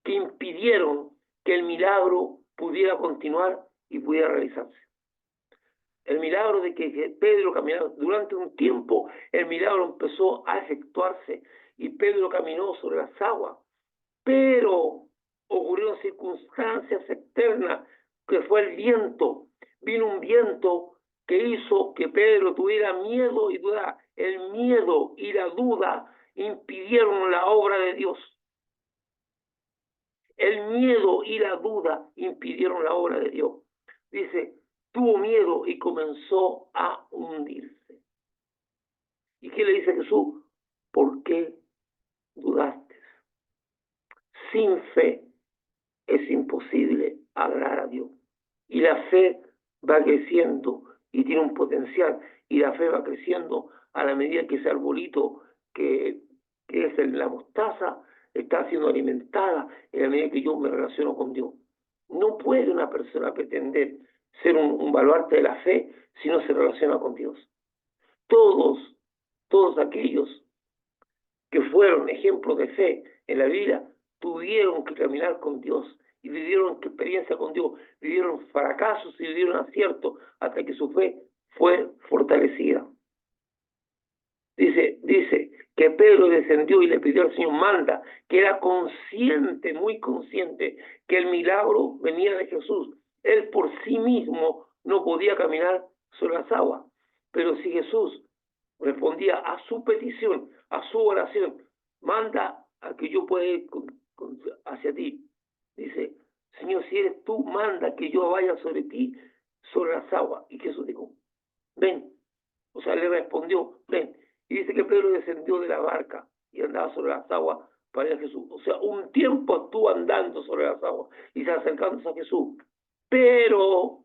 que impidieron que el milagro pudiera continuar y pudiera realizarse. El milagro de que Pedro caminara durante un tiempo, el milagro empezó a efectuarse y Pedro caminó sobre las aguas, pero ocurrieron circunstancias externas que fue el viento. Vino un viento que hizo que Pedro tuviera miedo y duda. El miedo y la duda impidieron la obra de Dios. El miedo y la duda impidieron la obra de Dios. Dice, tuvo miedo y comenzó a hundirse. ¿Y qué le dice Jesús? ¿Por qué dudaste? Sin fe es imposible agradar a Dios. Y la fe va creciendo y tiene un potencial. Y la fe va creciendo a la medida que ese arbolito que es la mostaza está siendo alimentada en la medida que yo me relaciono con Dios. No puede una persona pretender ser un baluarte de la fe si no se relaciona con Dios. Todos aquellos que fueron ejemplos de fe en la vida tuvieron que caminar con Dios y vivieron experiencia con Dios, vivieron fracasos y vivieron aciertos hasta que su fe fue fortalecida. Dice que Pedro descendió y le pidió al Señor, manda, que era consciente, muy consciente, que el milagro venía de Jesús. Él por sí mismo no podía caminar sobre las aguas, pero si Jesús respondía a su petición, a su oración, manda a que yo pueda ir hacia ti. Dice, Señor, si eres tú, manda que yo vaya sobre ti, sobre las aguas. Y Jesús dijo, ven. O sea, le respondió, ven. Y dice que Pedro descendió de la barca y andaba sobre las aguas para ir a Jesús. O sea, un tiempo estuvo andando sobre las aguas y se acercándose a Jesús. Pero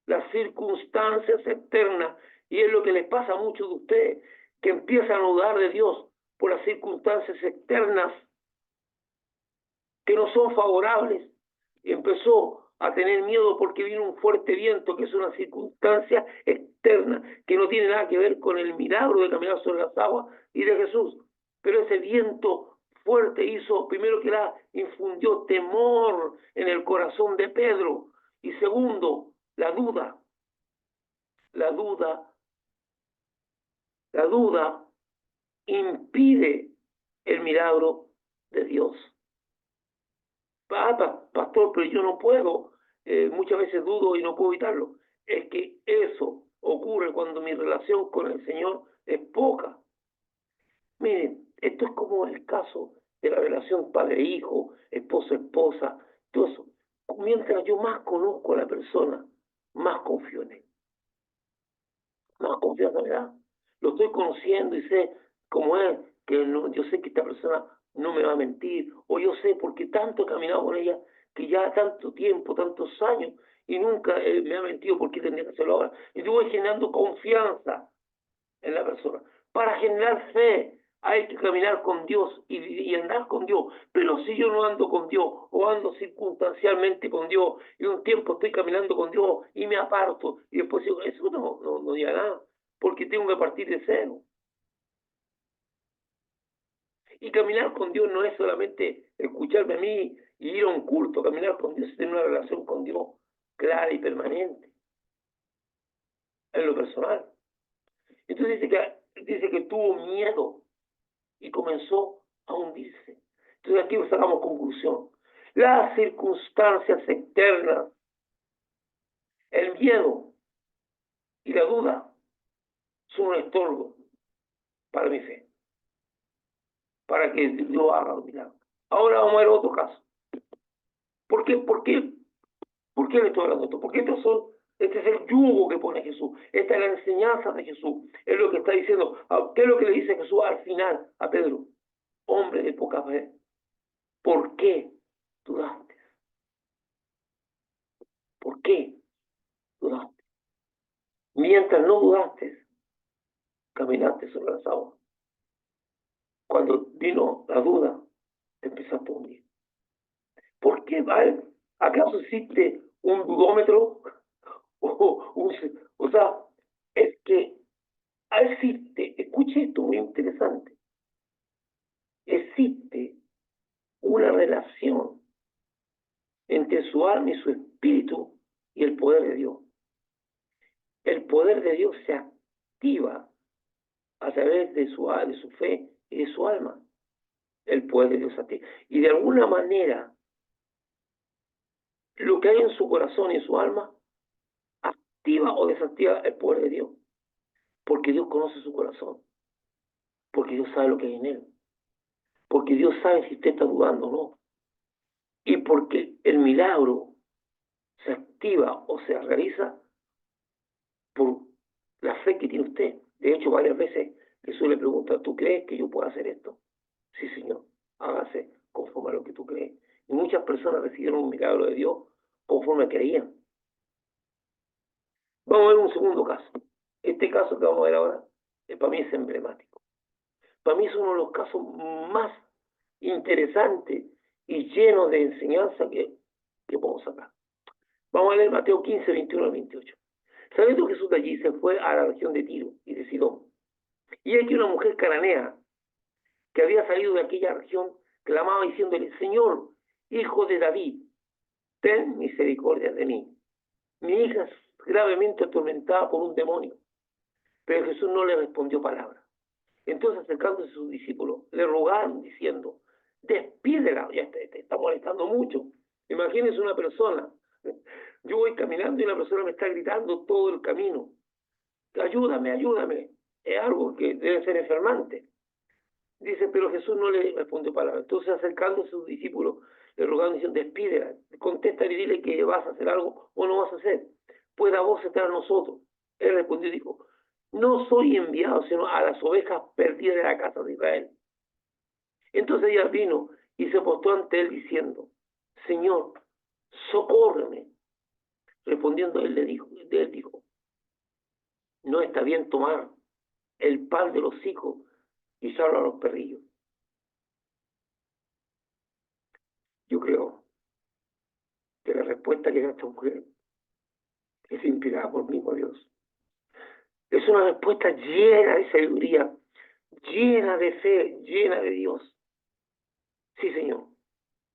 las circunstancias externas, y es lo que les pasa a muchos de ustedes, que empiezan a dudar de Dios por las circunstancias externas que no son favorables, y empezó a tener miedo porque vino un fuerte viento, que es una circunstancia externa, que no tiene nada que ver con el milagro de caminar sobre las aguas y de Jesús. Pero ese viento fuerte hizo, primero que nada, infundió temor en el corazón de Pedro. Y segundo, la duda. La duda, la duda impide el milagro de Dios. Pastor, pero yo no puedo, muchas veces dudo y no puedo evitarlo. Es que eso ocurre cuando mi relación con el Señor es poca. Miren, esto es como el caso de la relación padre-hijo, esposo-esposa, todo eso. Mientras yo más conozco a la persona, más confío en él. Más confianza me da. Lo estoy conociendo y sé cómo es, que no, yo sé que esta persona no me va a mentir, o yo sé porque tanto he caminado con ella, que ya tanto tiempo, tantos años, y nunca me ha mentido, porque tendría que hacerlo ahora. Y yo voy generando confianza en la persona. Para generar fe hay que caminar con Dios y andar con Dios. Pero si yo no ando con Dios o ando circunstancialmente con Dios y un tiempo estoy caminando con Dios y me aparto y después digo, eso no diga nada, porque tengo que partir de cero. Y caminar con Dios no es solamente escucharme a mí y ir a un culto. Caminar con Dios es tener una relación con Dios clara y permanente en lo personal. Entonces dice que tuvo miedo y comenzó a hundirse. Entonces aquí sacamos conclusión. Las circunstancias externas, el miedo y la duda son un estorbo para mi fe, para que Dios haga un milagro. Ahora vamos a ver otro caso. ¿Por qué le estoy hablando de esto? Porque este es el yugo que pone Jesús. Esta es la enseñanza de Jesús. Es lo que está diciendo. ¿Qué es lo que le dice Jesús al final a Pedro? Hombre de poca fe, ¿por qué dudaste? ¿Por qué dudaste? Mientras no dudaste, caminaste sobre las aguas. Cuando vino la duda, te empezaste a hundir. ¿Por qué, vale? ¿Acaso existe un dudómetro? O sea, es que existe, escuche esto muy interesante, existe una relación entre su alma y su espíritu y el poder de Dios. El poder de Dios se activa a través de su fe y de su alma. El poder de Dios se activa. Y de alguna manera, lo que hay en su corazón y en su alma activa o desactiva el poder de Dios. Porque Dios conoce su corazón. Porque Dios sabe lo que hay en él. Porque Dios sabe si usted está dudando o no. Y porque el milagro se activa o se realiza por la fe que tiene usted. De hecho, varias veces Jesús le pregunta, ¿tú crees que yo pueda hacer esto? Sí, Señor, hágase conforme a lo que tú crees. Y muchas personas recibieron un milagro de Dios conforme creían. Vamos a ver un segundo caso. Este caso que vamos a ver ahora, para mí es emblemático. Para mí es uno de los casos más interesantes y llenos de enseñanza que podemos sacar. Vamos a leer Mateo 15, 21 al 28. Sabiendo Jesús de allí se fue a la región de Tiro y de Sidón. Y aquí una mujer cananea que había salido de aquella región clamaba diciéndole, Señor, hijo de David, ten misericordia de mí. Mi hija es gravemente atormentada por un demonio. Pero Jesús no le respondió palabra. Entonces, acercándose a sus discípulos, le rogaron diciendo, despídela, ya te está molestando mucho. Imagínense una persona, yo voy caminando y una persona me está gritando todo el camino, ayúdame, ayúdame. Es algo que debe ser enfermante. Dice, pero Jesús no le respondió palabra. Entonces, acercándose a sus discípulos, le rogaron diciendo, despídela, contéstale y dile que vas a hacer algo o no vas a hacer. Pueda vos estar a nosotros. Él respondió y dijo, no soy enviado sino a las ovejas perdidas de la casa de Israel. Entonces ella vino y se postó ante él diciendo, Señor, socórreme. Respondiendo él dijo, no está bien tomar el pan de los hijos y echarlo a los perrillos. Yo creo que la respuesta que da esta mujer es inspirada por mí, por Dios. Es una respuesta llena de sabiduría, llena de fe, llena de Dios. Sí, Señor,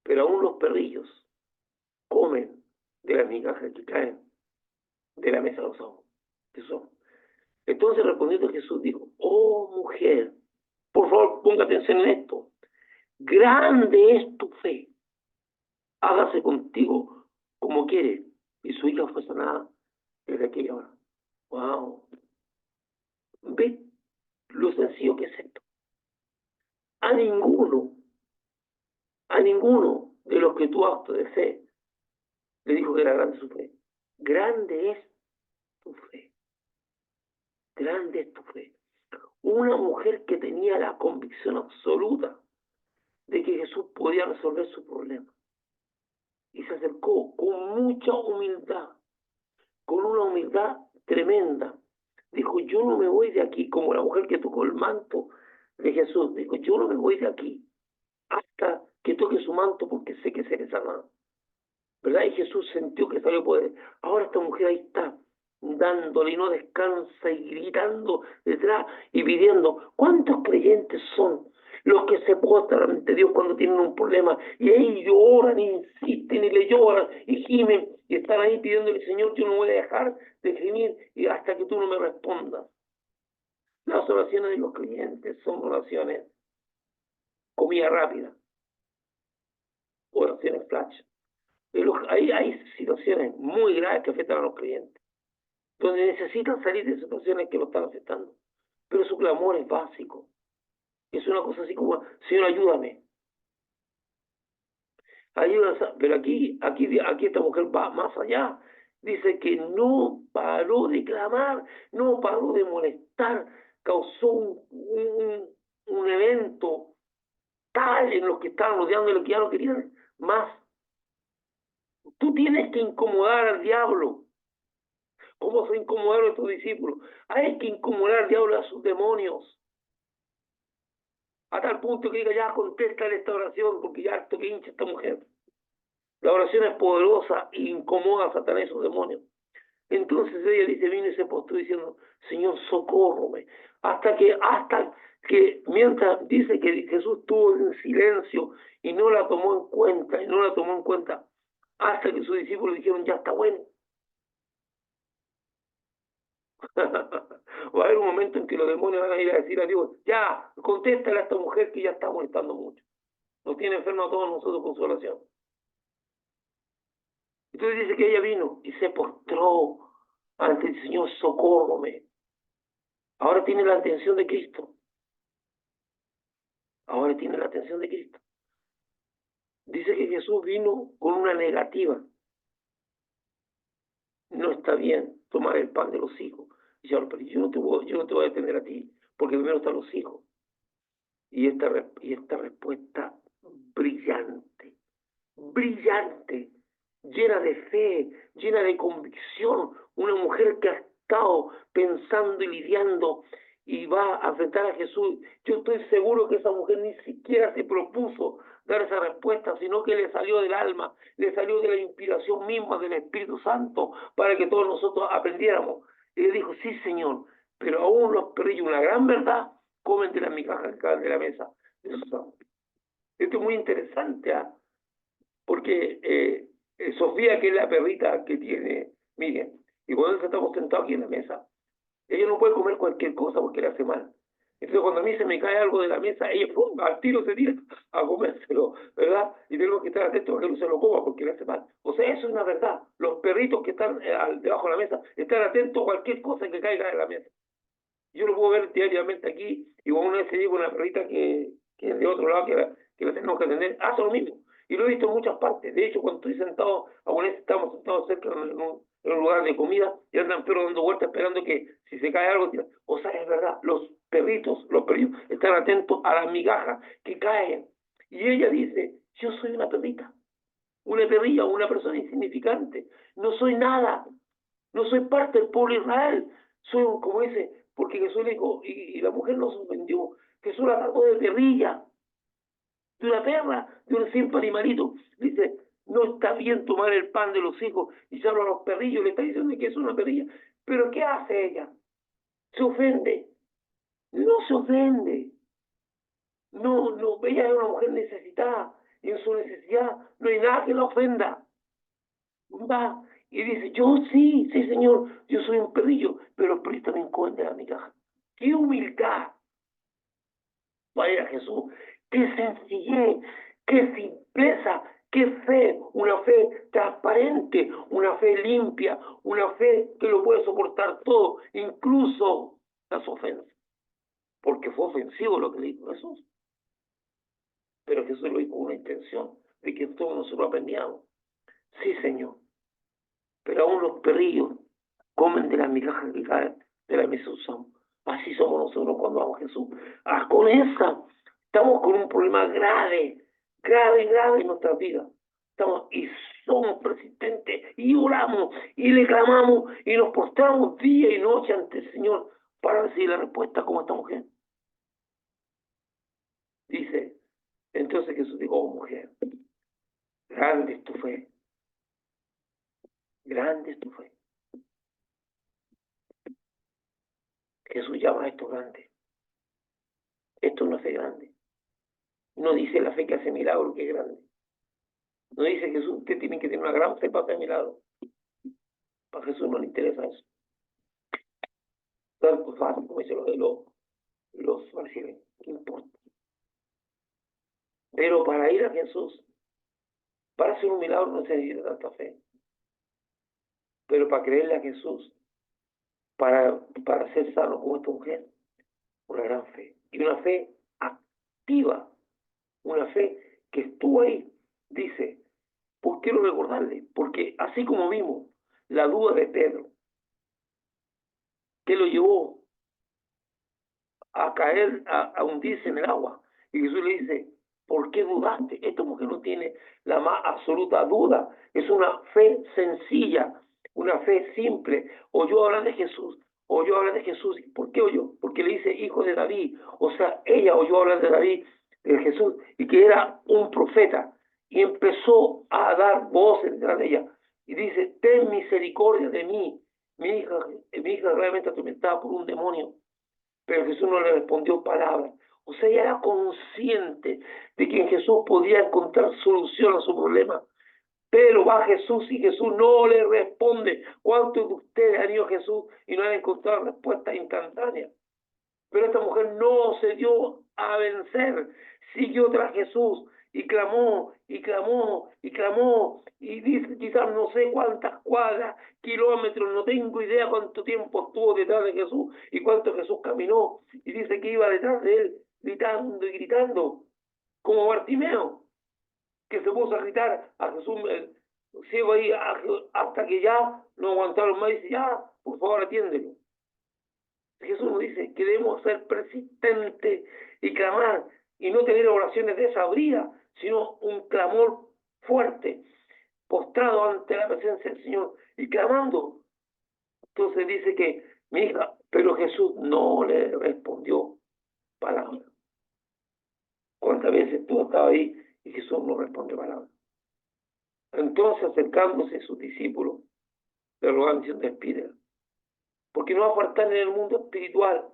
pero aún los perrillos comen de las migajas que caen de la mesa de los ojos. Entonces respondiendo Jesús dijo, oh mujer, por favor ponga atención en esto, grande es tu fe, hágase contigo como quieres. Y su hija fue sanada desde aquella hora. Wow. ¿Ve lo sencillo que es esto? A ninguno de los que tú actos de fe le dijo que era grande su fe. Grande es tu fe. Grande es tu fe. Una mujer que tenía la convicción absoluta de que Jesús podía resolver su problema. Y se acercó con mucha humildad, con una humildad tremenda. Dijo, yo no me voy de aquí, como la mujer que tocó el manto de Jesús. Dijo, yo no me voy de aquí hasta que toque su manto porque sé que seré sanado. ¿Verdad? Y Jesús sintió que salió poder. Ahora esta mujer ahí está, dándole y no descansa y gritando detrás y pidiendo. ¿Cuántos creyentes son los que se postran ante Dios cuando tienen un problema y ahí lloran, y insisten y le lloran y gimen y están ahí pidiéndole, Señor, yo no voy a dejar de gemir y hasta que tú no me respondas? Las oraciones de los creyentes son oraciones comida rápida, oraciones flash. Hay situaciones muy graves que afectan a los creyentes, donde necesitan salir de situaciones que lo están afectando, pero su clamor es básico. Es una cosa así como, Señor, ayúdame. Ayúdame. Pero aquí esta mujer va más allá. Dice que no paró de clamar, no paró de molestar, causó un evento tal en los que estaban rodeando que ya no querían más. Tú tienes que incomodar al diablo. ¿Cómo se incomodaron estos discípulos? Hay que incomodar al diablo, a sus demonios. A tal punto que diga, ya contesta esta oración, porque ya esto que hincha esta mujer. La oración es poderosa e incomoda a Satanás y sus demonios. Entonces ella dice, vino y se postró diciendo, Señor, socórrome. Hasta que mientras dice que Jesús estuvo en silencio y no la tomó en cuenta, hasta que sus discípulos dijeron, ya está bueno. Va a haber un momento en que los demonios van a ir a decir a Dios, ya, contéstale a esta mujer que ya está molestando mucho. Nos tiene enfermos a todos nosotros con su oración. Entonces dice que ella vino y se postró ante el Señor, socórrome. Ahora tiene la atención de Cristo. Ahora tiene la atención de Cristo. Dice que Jesús vino con una negativa. No está bien tomar el pan de los hijos. Y dice, pero yo no te voy a atender a ti, porque primero están los hijos. Y esta respuesta brillante, brillante, llena de fe, llena de convicción, una mujer que ha estado pensando y lidiando y va a enfrentar a Jesús. Yo estoy seguro que esa mujer ni siquiera se propuso dar esa respuesta, sino que le salió del alma, le salió de la inspiración misma del Espíritu Santo para que todos nosotros aprendiéramos. Y le dijo, sí, Señor, pero aún los perrillos, una gran verdad, comen de las migajas que caen de la mesa de sus amos. Esto es muy interesante, ¿eh? Porque Sofía, que es la perrita que tiene Miriam, y cuando estamos sentados aquí en la mesa, ella no puede comer cualquier cosa porque le hace mal. Entonces, cuando a mí se me cae algo de la mesa, ella ¡pum!, al tiro se tira a comérselo, ¿verdad? Y tenemos que estar atentos a que no se lo coma porque le hace mal. O sea, eso es una verdad. Los perritos que están debajo de la mesa están atentos a cualquier cosa que caiga de la mesa. Yo lo puedo ver diariamente aquí, y cuando una vez se lleva una perrita que es de otro lado, que la tenemos que atender, hace lo mismo. Y lo he visto en muchas partes. De hecho, cuando estoy sentado, alguna vez estamos sentados cerca en un lugar de comida, y andan perros dando vueltas esperando que si se cae algo, tira. O sea, es verdad, los perritos están atentos a las migajas que caen. Y ella dice, yo soy una perrilla, una persona insignificante, no soy nada, no soy parte del pueblo de Israel, soy un, como dice, porque Jesús le dijo, y la mujer no se ofendió, Jesús la trató de perrilla, de una perra, de un simple animalito. Dice, no está bien tomar el pan de los hijos y echarlo a los perrillos, le está diciendo que es una perrilla. Pero ¿qué hace ella? Se ofende. No se ofende. No, no, ella es una mujer necesitada, y en su necesidad no hay nada que la ofenda. Va y dice, yo sí, sí señor, yo soy un perrillo, pero los perrillos también comen de la migaja. ¡Qué humildad! Vaya Jesús, qué sencillez, qué simpleza, qué fe, una fe transparente, una fe limpia, una fe que lo puede soportar todo, incluso las ofensas, porque fue ofensivo lo que dijo Jesús, pero Jesús lo dijo con una intención de que todos nosotros aprendíamos. Sí, Señor, pero aún los perrillos comen de las migajas que caen de la mesa de Usamos. Así somos nosotros cuando vamos a Jesús. Con esa estamos con un problema grave, grave, grave en nuestras vidas. Estamos y somos persistentes y oramos y le clamamos y nos postramos día y noche ante el Señor para recibir la respuesta como esta mujer. Dice, entonces Jesús dijo, oh mujer, grande es tu fe, grande es tu fe. Jesús llama a esto grande. Esto no es fe grande. No dice la fe que hace milagro que es grande. No dice Jesús, usted tiene que tener una gran fe para hacer milagro. Para Jesús no le interesa eso. Tanto fácil como dicen los fariseos, ¿qué importa? Pero para ir a Jesús, para hacer un milagro no se necesita tanta fe. Pero para creerle a Jesús, para ser sano como esta mujer, una gran fe. Y una fe activa, una fe que estuvo ahí. Dice, ¿por qué no recordarle? Porque así como vimos la duda de Pedro, que lo llevó a caer, a hundirse en el agua. Y Jesús le dice, ¿por qué dudaste? Esta mujer no tiene la más absoluta duda. Es una fe sencilla, una fe simple. Oyó hablar de Jesús, oyó hablar de Jesús. ¿Por qué oyó? Porque le dice hijo de David. O sea, ella oyó hablar de David, de Jesús, y que era un profeta. Y empezó a dar voces detrás de ella. Y dice, ten misericordia de mí. Mi hija realmente atormentada por un demonio. Pero Jesús no le respondió palabra. O sea, ella era consciente de que en Jesús podía encontrar solución a su problema. Pero va Jesús y Jesús no le responde. ¿Cuántos de ustedes han ido a Jesús y no han encontrado respuesta instantánea? Pero esta mujer no se dio a vencer, siguió tras Jesús y clamó, y clamó, y clamó, y dice quizás no sé cuántas cuadras, kilómetros, no tengo idea cuánto tiempo estuvo detrás de Jesús y cuánto Jesús caminó, y dice que iba detrás de él, gritando y gritando, como Bartimeo, que se puso a gritar a Jesús, el ciego ahí, hasta que ya no aguantaron más, y dice, ya, por favor atiéndelo. Jesús nos dice que debemos ser persistentes y clamar y no tener oraciones desabridas, sino un clamor fuerte, postrado ante la presencia del Señor y clamando. Entonces dice que mi hija, pero Jesús no le respondió palabra. ¿Cuántas veces tú estabas ahí y Jesús no respondió palabra? Entonces acercándose a sus discípulos, le rogaron diciendo, despídela, porque no va a faltar en el mundo espiritual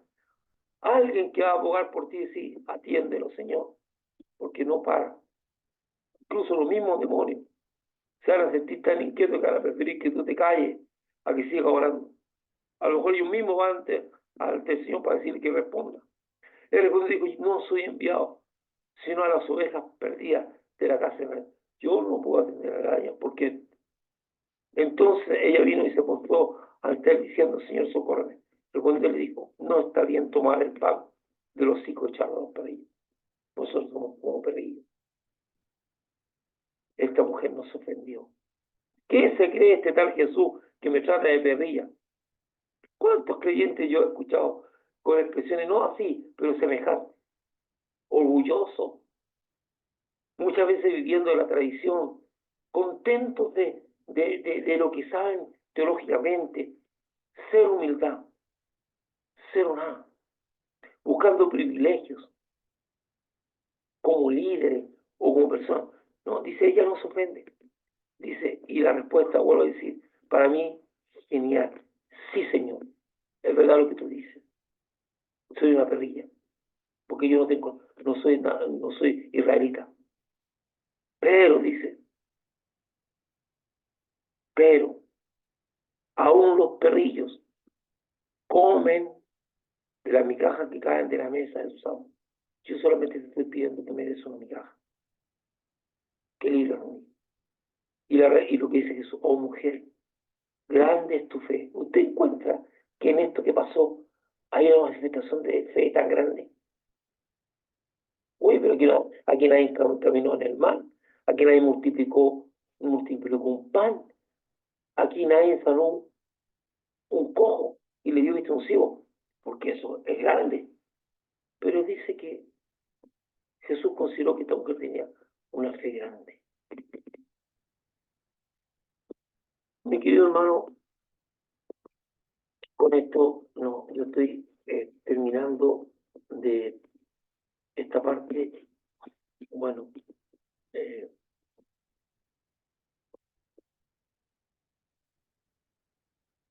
alguien que va a abogar por ti y decir, atiéndelo, Señor, porque no para. Incluso los mismos demonios se van a sentir tan inquietos que van a preferir que tú te calles a que sigas orando. A lo mejor ellos mismos van ante el Señor para decirle que responda. Él respondió y dijo, no soy enviado, sino a las ovejas perdidas de la casa de Israel. Yo no puedo atender a la araña, porque entonces ella vino y se postró ante él diciendo, Señor, socórreme. Pero cuando él le dijo, no está bien tomar el pan de los hijos y echarlo a los perrillos. Nosotros somos como perrillos. Esta mujer nos ofendió. ¿Qué se cree este tal Jesús que me trata de perrilla? ¿Cuántos creyentes yo he escuchado con expresiones no así, pero semejantes? Orgullosos, muchas veces viviendo de la tradición, contentos de lo que saben teológicamente, cero humildad, cero nada, buscando privilegios como líderes o como personas. No, dice, ella no se ofende. Dice, y la respuesta, vuelvo a decir, para mí, genial. Sí, Señor, es verdad lo que tú dices. Soy una perrilla, porque yo no soy israelita. Pero, dice, pero, aún los perrillos comen de las migajas que caen de la mesa de sus amos. Yo solamente te estoy pidiendo que me des una migaja. Que libras a mí. Y lo que dice Jesús, oh mujer, grande es tu fe. Usted encuentra que en esto que pasó hay una manifestación de fe tan grande. Uy, pero aquí nadie caminó en el mal. Aquí nadie multiplicó un pan. Aquí nadie sanó un cojo y le dio vista a un ciego, porque eso es grande. Pero dice que Jesús consideró que esta mujer tenía una fe grande. Mi querido hermano, con esto no, yo estoy terminando de esta parte. Bueno,